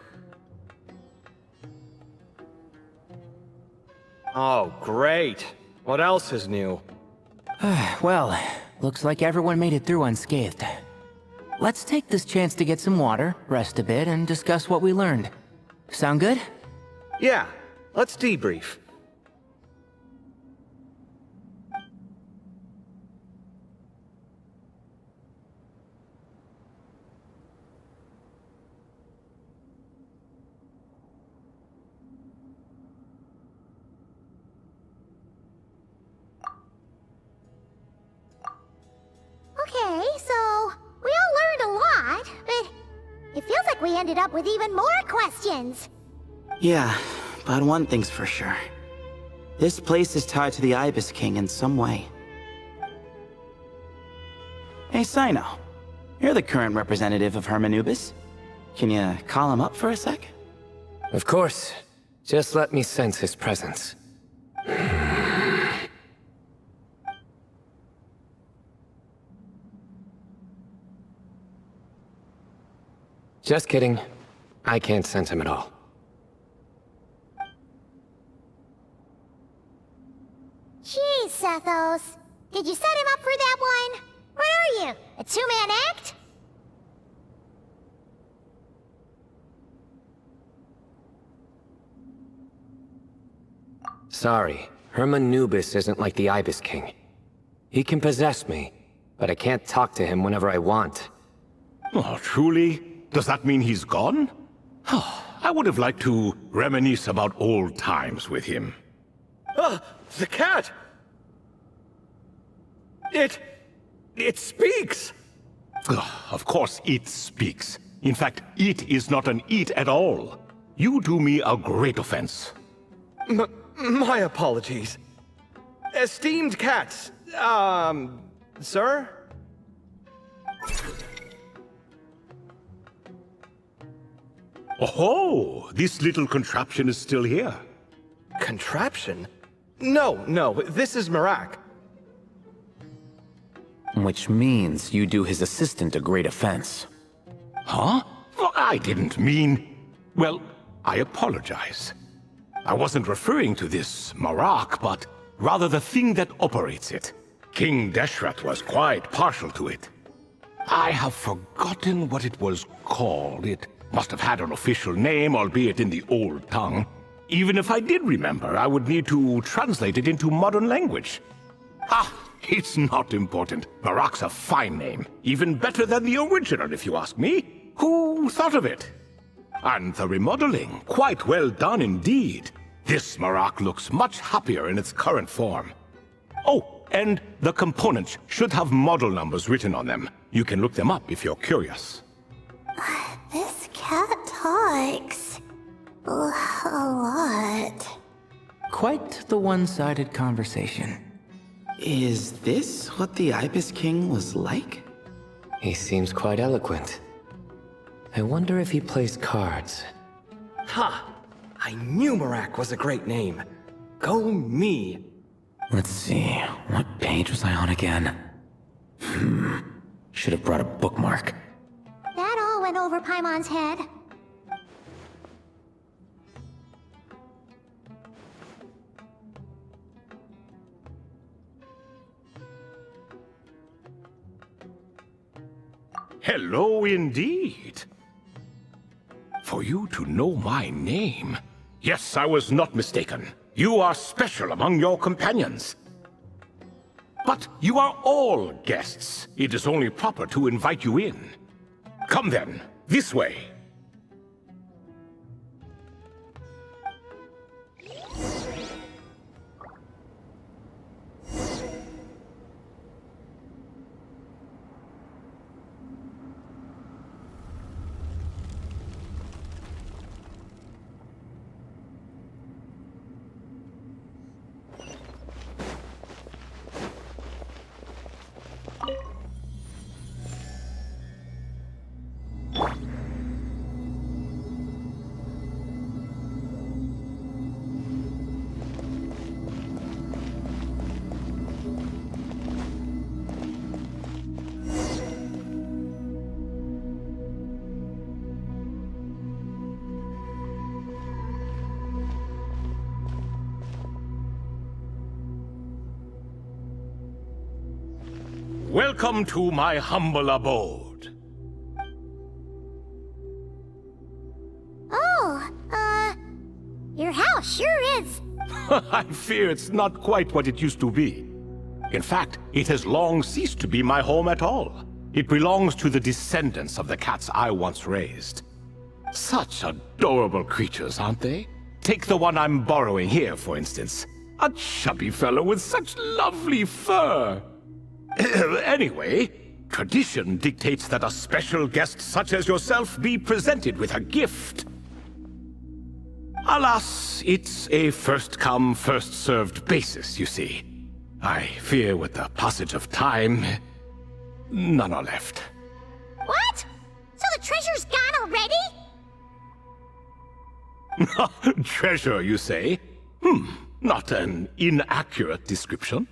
Oh, great. What else is new? Well, looks like everyone made it through unscathed. Let's take this chance to get some water, rest a bit, and discuss what we learned. Sound good? Yeah, let's debrief. Okay, so we all learned a lot, but it feels like we ended up with even more questions. Yeah, but one thing's for sure. This place is tied to the Ibis King in some way. Hey, Sino. You're the current representative of Hermanubis. Can you call him up for a sec? Of course. Just let me sense his presence. Just kidding. I can't sense him at all. Jeez, Sethos. Did you set him up for that one? What are you, a two-man act? Sorry, Hermanubis isn't like the Ibis King. He can possess me, but I can't talk to him whenever I want. Oh, truly? Does that mean he's gone? I would have liked to reminisce about old times with him. Ah, the cat! It speaks! Of course it speaks. In fact, it is not an it at all. You do me a great offense. My apologies. Esteemed cats, sir? Oh, this little contraption is still here. Contraption? No, this is Marak. Which means you do his assistant a great offense. Huh? Well, I didn't mean... Well, I apologize. I wasn't referring to this Marak, but rather the thing that operates it. King Deshret was quite partial to it. I have forgotten what it was called. It must have had an official name, albeit in the old tongue. Even if I did remember, I would need to translate it into modern language. It's not important. Marak's a fine name. Even better than the original, if you ask me. Who thought of it? And the remodeling, quite well done indeed. This Marak looks much happier in its current form. Oh, and the components should have model numbers written on them. You can look them up if you're curious. This cat talks a lot. Quite the one-sided conversation. Is this what the Ibis King was like? He seems quite eloquent. I wonder if he plays cards. Ha! I knew Marak was a great name. Go me! Let's see, what page was I on again? Should have brought a bookmark. That all went over Paimon's head. hello indeed. For you to know my name... Yes, I was not mistaken. You are special among your companions. But you are all guests. It is only proper to invite you in. Come then, this way. Welcome to my humble abode. Oh, your house sure is. I fear it's not quite what it used to be. In fact, it has long ceased to be my home at all. It belongs to the descendants of the cats I once raised. Such adorable creatures, aren't they? Take the one I'm borrowing here, for instance. A chubby fellow with such lovely fur. Anyway, tradition dictates that a special guest such as yourself be presented with a gift. Alas, it's a first-come, first-served basis, you see. I fear with the passage of time, none are left. What? So the treasure's gone already? Treasure, you say? Not an inaccurate description.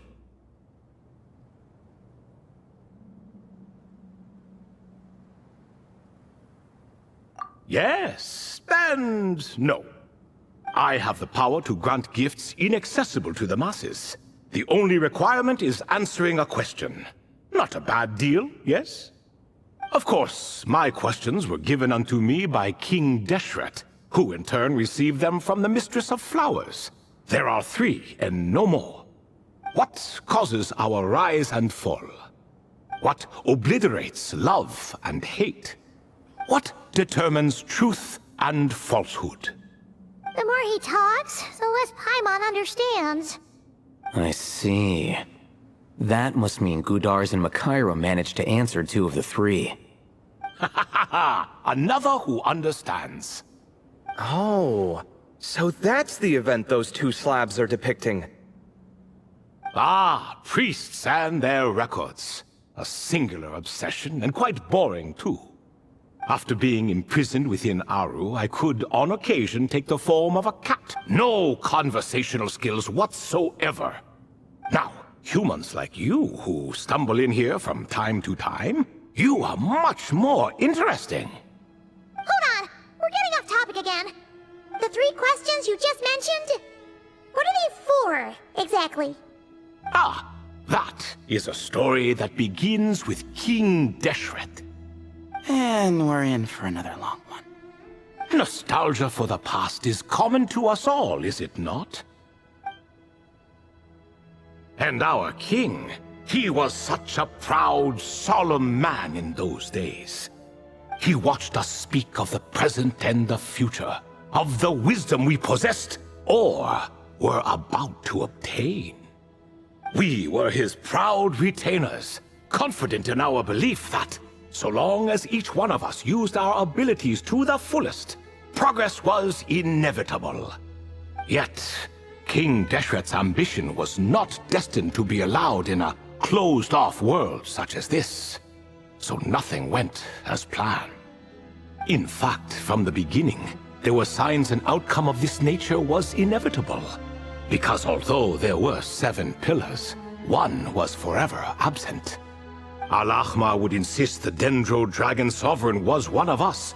Yes, and no. I have the power to grant gifts inaccessible to the masses. The only requirement is answering a question. Not a bad deal, yes? Of course, my questions were given unto me by King Deshret, who in turn received them from the Mistress of Flowers. There are 3, and no more. What causes our rise and fall? What obliterates love and hate? What determines truth and falsehood? The more he talks, the less Paimon understands. I see. That must mean Gudars and Makaira managed to answer 2 of the 3. Another who understands. Oh, so that's the event those 2 slabs are depicting. Ah, priests and their records. A singular obsession, and quite boring too. After being imprisoned within Aru, I could, on occasion, take the form of a cat. No conversational skills whatsoever. Now, humans like you, who stumble in here from time to time, you are much more interesting. Hold on! We're getting off topic again. The 3 questions you just mentioned? What are they for, exactly? Ah, that is a story that begins with King Deshret. And we're in for another long one. Nostalgia for the past is common to us all, is it not? And our king, he was such a proud, solemn man in those days. He watched us speak of the present and the future, of the wisdom we possessed, or were about to obtain. We were his proud retainers, confident in our belief that, so long as each one of us used our abilities to the fullest, progress was inevitable. Yet, King Deshret's ambition was not destined to be allowed in a closed-off world such as this. So nothing went as planned. In fact, from the beginning, there were signs an outcome of this nature was inevitable. Because although there were 7 pillars, one was forever absent. Al-Ahmar would insist the Dendro Dragon Sovereign was one of us,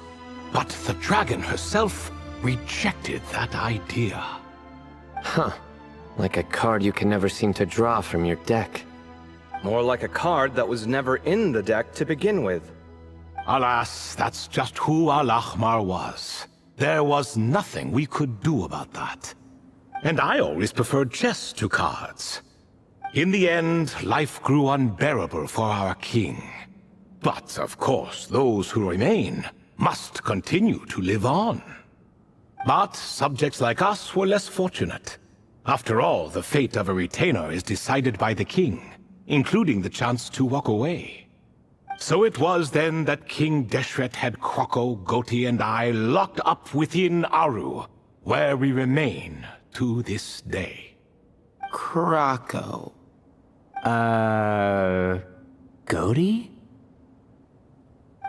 but the dragon herself rejected that idea. Huh. Like a card you can never seem to draw from your deck. More like a card that was never in the deck to begin with. Alas, that's just who Al-Ahmar was. There was nothing we could do about that. And I always preferred chess to cards. In the end, life grew unbearable for our king. But, of course, those who remain must continue to live on. But subjects like us were less fortunate. After all, the fate of a retainer is decided by the king, including the chance to walk away. So it was then that King Deshret had Kroko, Goti, and I locked up within Aru, where we remain to this day. Kroko. Goti?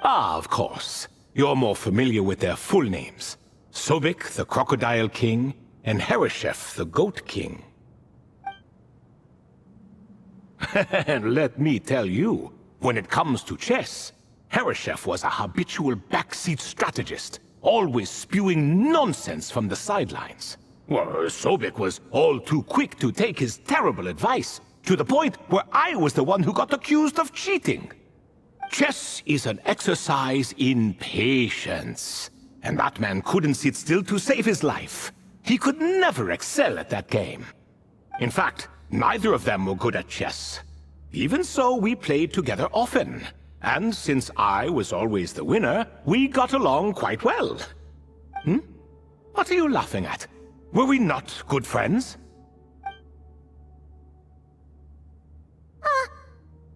Ah, of course. You're more familiar with their full names. Sobek, the Crocodile King, and Hereshef, the Goat King. And let me tell you, when it comes to chess, Hereshef was a habitual backseat strategist, always spewing nonsense from the sidelines. Well, Sobek was all too quick to take his terrible advice, to the point where I was the one who got accused of cheating. Chess is an exercise in patience, and that man couldn't sit still to save his life. He could never excel at that game. In fact, neither of them were good at chess. Even so, we played together often, and since I was always the winner, we got along quite well. What are you laughing at? Were we not good friends?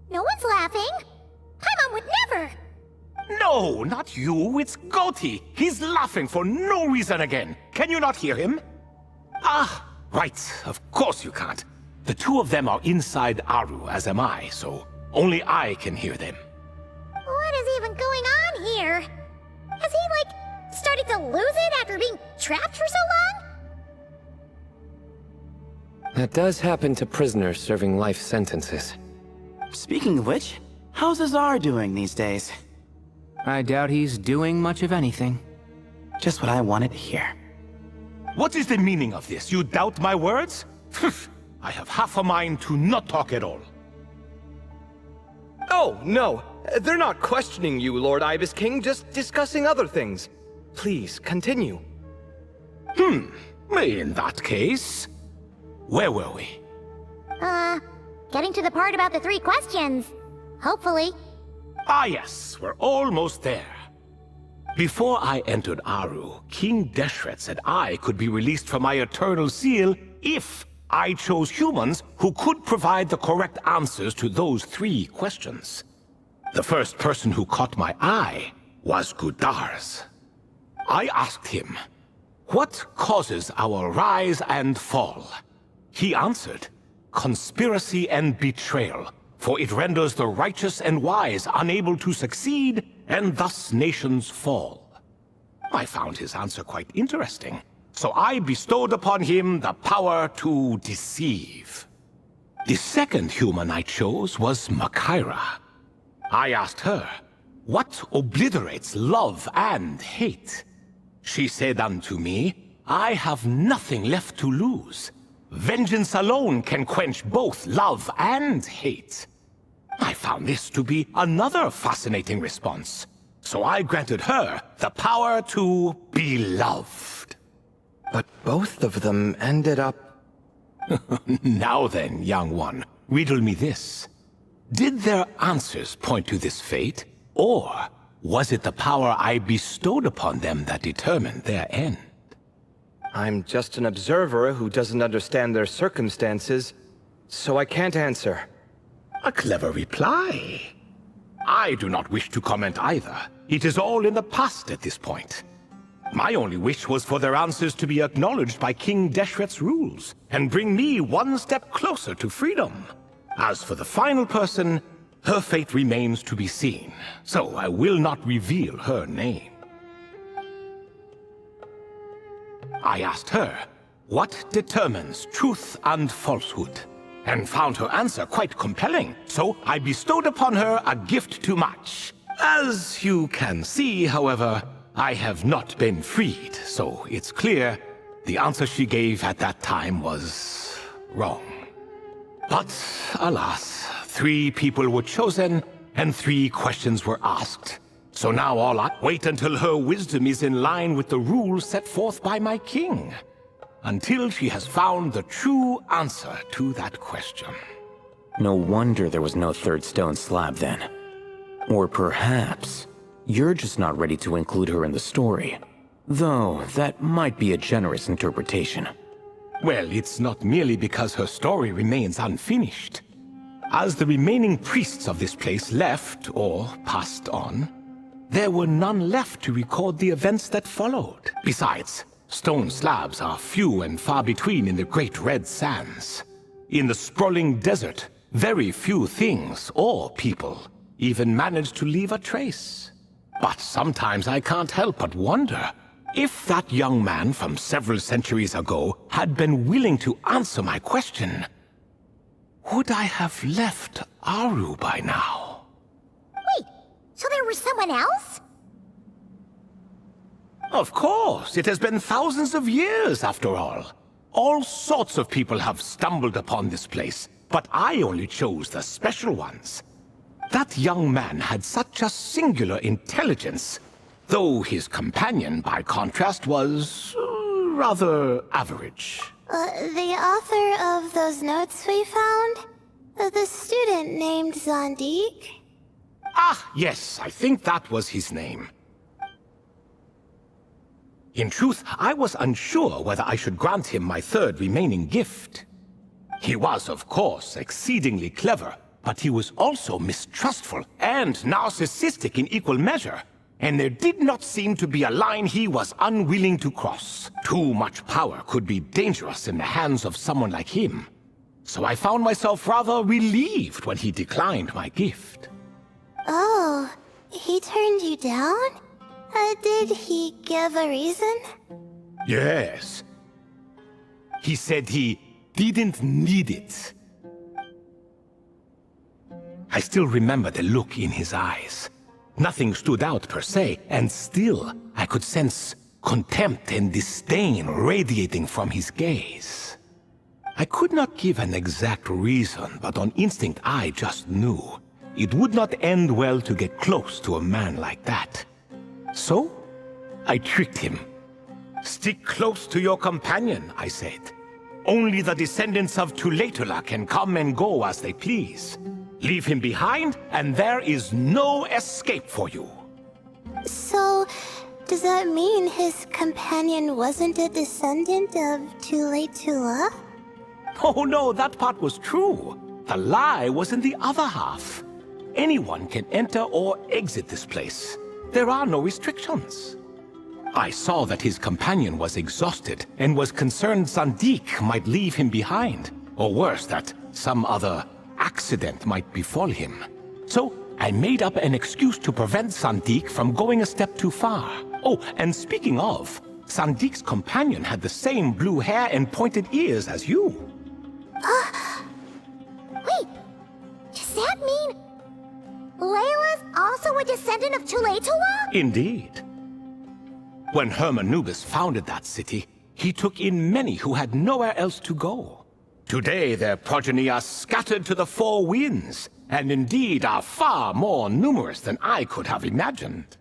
No one's laughing. Paimon would never. No, not you. It's Goti. He's laughing for no reason again. Can you not hear him? Ah, right. Of course you can't. The two of them are inside Aru, as am I, so only I can hear them. What is even going on here? Has he, started to lose it after being trapped for so long? That does happen to prisoners serving life sentences. Speaking of which, how's Azar doing these days? I doubt he's doing much of anything. Just what I wanted to hear. What is the meaning of this? You doubt my words? I have half a mind to not talk at all. Oh, no. They're not questioning you, Lord Ibis King, just discussing other things. Please, continue. In that case... Where were we? Getting to the part about the 3 questions. Hopefully. Ah yes, we're almost there. Before I entered Aru, King Deshret said I could be released from my eternal seal if I chose humans who could provide the correct answers to those 3 questions. The first person who caught my eye was Gudars. I asked him, what causes our rise and fall? He answered, conspiracy and betrayal, for it renders the righteous and wise unable to succeed, and thus nations fall. I found his answer quite interesting, so I bestowed upon him the power to deceive. The second human I chose was Makaira. I asked her, what obliterates love and hate? She said unto me, I have nothing left to lose. Vengeance alone can quench both love and hate. I found this to be another fascinating response, so I granted her the power to be loved. But both of them ended up... Now then, young one, riddle me this. Did their answers point to this fate, or was it the power I bestowed upon them that determined their end? I'm just an observer who doesn't understand their circumstances, so I can't answer. A clever reply. I do not wish to comment either. It is all in the past at this point. My only wish was for their answers to be acknowledged by King Deshret's rules, and bring me one step closer to freedom. As for the final person, her fate remains to be seen, so I will not reveal her name. I asked her, what determines truth and falsehood? And found her answer quite compelling, so I bestowed upon her a gift to match. As you can see, however, I have not been freed, so it's clear the answer she gave at that time was wrong. But, alas, 3 people were chosen, and 3 questions were asked. So now all I wait until her wisdom is in line with the rules set forth by my king. Until she has found the true answer to that question. No wonder there was no third stone slab then. Or perhaps you're just not ready to include her in the story. Though, that might be a generous interpretation. Well, it's not merely because her story remains unfinished. As the remaining priests of this place left, or passed on, there were none left to record the events that followed. Besides, stone slabs are few and far between in the Great Red Sands. In the sprawling desert, very few things or people even manage to leave a trace. But sometimes I can't help but wonder if that young man from several centuries ago had been willing to answer my question. Would I have left Aru by now? Wait, so there was someone else? Of course, it has been thousands of years after all. All sorts of people have stumbled upon this place, but I only chose the special ones. That young man had such a singular intelligence, though his companion, by contrast, was rather average. The author of those notes we found? The student named Zandik? Ah, yes, I think that was his name. In truth, I was unsure whether I should grant him my third remaining gift. He was, of course, exceedingly clever, but he was also mistrustful and narcissistic in equal measure. And there did not seem to be a line he was unwilling to cross. Too much power could be dangerous in the hands of someone like him. So I found myself rather relieved when he declined my gift. Oh, he turned you down? Did he give a reason? Yes. He said he didn't need it. I still remember the look in his eyes. Nothing stood out per se, and still I could sense contempt and disdain radiating from his gaze. I could not give an exact reason, but on instinct I just knew. It would not end well to get close to a man like that. So, I tricked him. Stick close to your companion, I said. Only the descendants of Tulatula can come and go as they please. Leave him behind, and there is no escape for you. So, does that mean his companion wasn't a descendant of Tulatula? Oh no, that part was true. The lie was in the other half. Anyone can enter or exit this place. There are no restrictions. I saw that his companion was exhausted and was concerned Zandik might leave him behind, or worse, that some other accident might befall him. So I made up an excuse to prevent Zandik from going a step too far. Oh, and speaking of, Sandik's companion had the same blue hair and pointed ears as you. Wait, does that mean Layla's also a descendant of Tulatula? Indeed. When Hermanubis founded that city, he took in many who had nowhere else to go. Today their progeny are scattered to the four winds, and indeed are far more numerous than I could have imagined.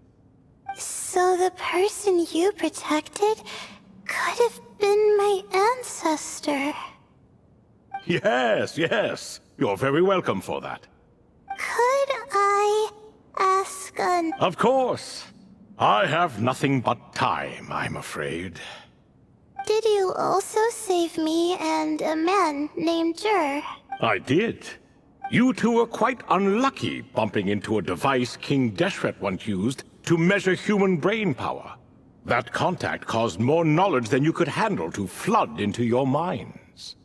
So the person you protected could have been my ancestor. Yes, yes. You're very welcome for that. Could I ask an... Of course. I have nothing but time, I'm afraid. Did you also save me and a man named Jur? I did. You two were quite unlucky bumping into a device King Deshret once used to measure human brain power. That contact caused more knowledge than you could handle to flood into your minds.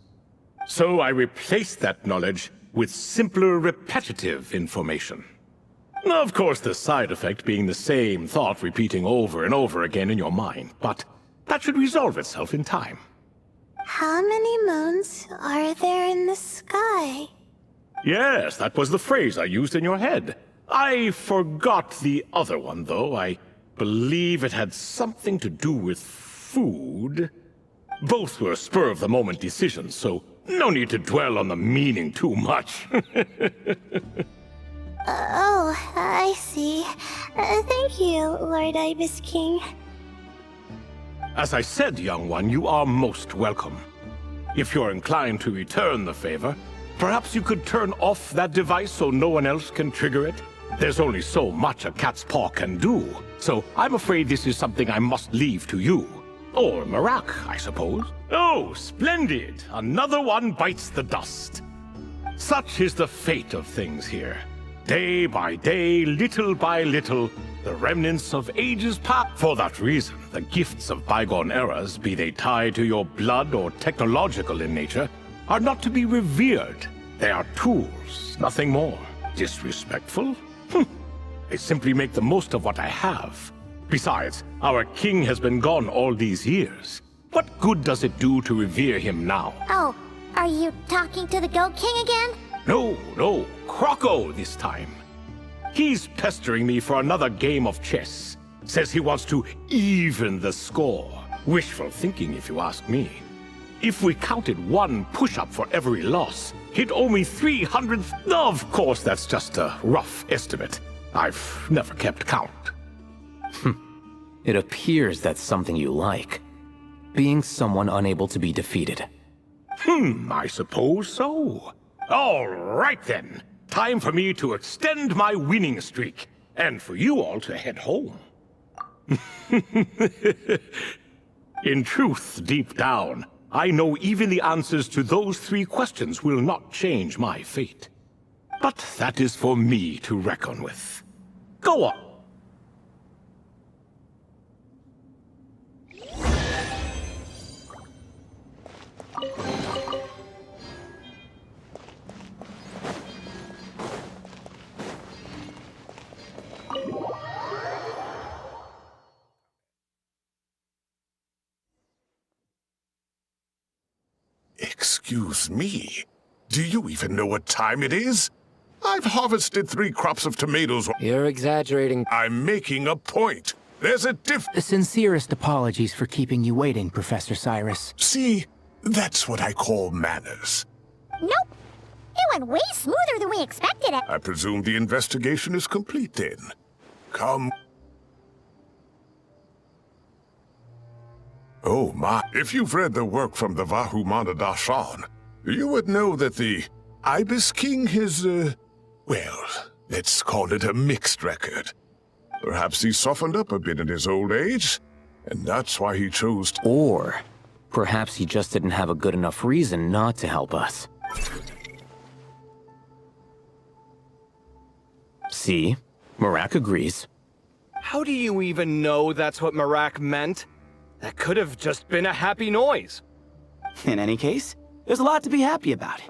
So I replaced that knowledge with simpler, repetitive information. Of course, the side effect being the same thought repeating over and over again in your mind, but that should resolve itself in time. How many moons are there in the sky? Yes, that was the phrase I used in your head. I forgot the other one, though. I believe it had something to do with food. Both were spur-of-the-moment decisions, so no need to dwell on the meaning too much. Oh, I see. Thank you, Lord Ibis King. As I said, young one, you are most welcome. If you're inclined to return the favor, perhaps you could turn off that device so no one else can trigger it? There's only so much a cat's paw can do, so I'm afraid this is something I must leave to you. Or Marak, I suppose. Oh, splendid! Another one bites the dust. Such is the fate of things here. Day by day, little by little, the remnants of ages past. For that reason, the gifts of bygone eras, be they tied to your blood or technological in nature, are not to be revered. They are tools, nothing more. Disrespectful? They simply make the most of what I have. Besides, our king has been gone all these years. What good does it do to revere him now? Oh, are you talking to the Goat King again? No, Croco this time. He's pestering me for another game of chess. Says he wants to even the score. Wishful thinking, if you ask me. If we counted one push-up for every loss, he'd owe me 300... Of course, that's just a rough estimate. I've never kept count. It appears that's something you like. Being someone unable to be defeated. I suppose so. All right then. Time for me to extend my winning streak, and for you all to head home. In truth, deep down, I know even the answers to those 3 questions will not change my fate. But that is for me to reckon with. Go on. Excuse me? Do you even know what time it is? I've harvested 3 crops of tomatoes. You're exaggerating. I'm making a point. There's a The sincerest apologies for keeping you waiting, Professor Cyrus. See, that's what I call manners. Nope. It went way smoother than we expected it. I presume the investigation is complete then. Come. Oh my, if you've read the work from the Vahumana Darshan, you would know that the Ibis King has, well, let's call it a mixed record. Perhaps he softened up a bit in his old age, and that's why he chose to... Or perhaps he just didn't have a good enough reason not to help us. See? Marak agrees. How do you even know that's what Marak meant? That could have just been a happy noise. In any case, there's a lot to be happy about.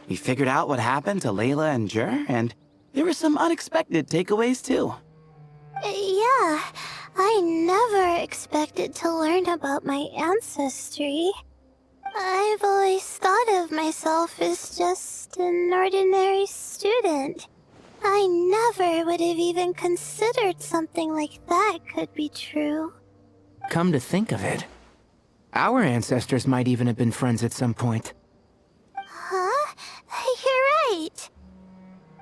We figured out what happened to Layla and Jur, and there were some unexpected takeaways too. Yeah, I never expected to learn about my ancestry. I've always thought of myself as just an ordinary student. I never would have even considered something like that could be true. Come to think of it, our ancestors might even have been friends at some point. Huh? You're right.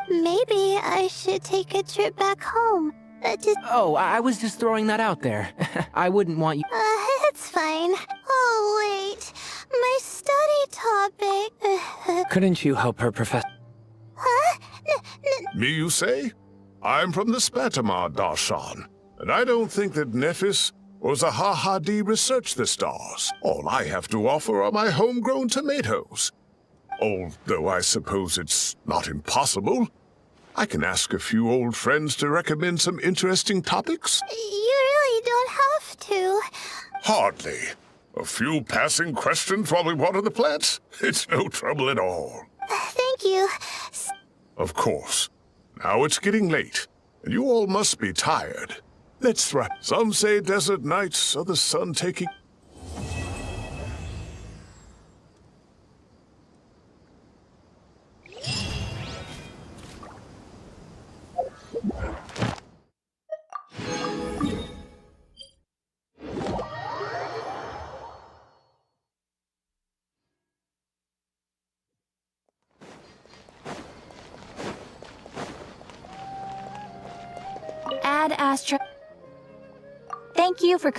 Maybe I should take a trip back home. Oh, I was just throwing that out there. I wouldn't want you... It's fine. Oh, wait. My study topic... Couldn't you help her, Professor? Huh? Me, you say? I'm from the Spatamar Darshan, and I don't think that Nephis or Zahahadi researched the stars. All I have to offer are my homegrown tomatoes. Although I suppose it's not impossible. I can ask a few old friends to recommend some interesting topics. You really don't have to. Hardly. A few passing questions while we water the plants? It's no trouble at all. Thank you. Of course. Now it's getting late, and you all must be tired. Let's wrap. Some say desert nights are the sun taking... Ad Astra. Thank you for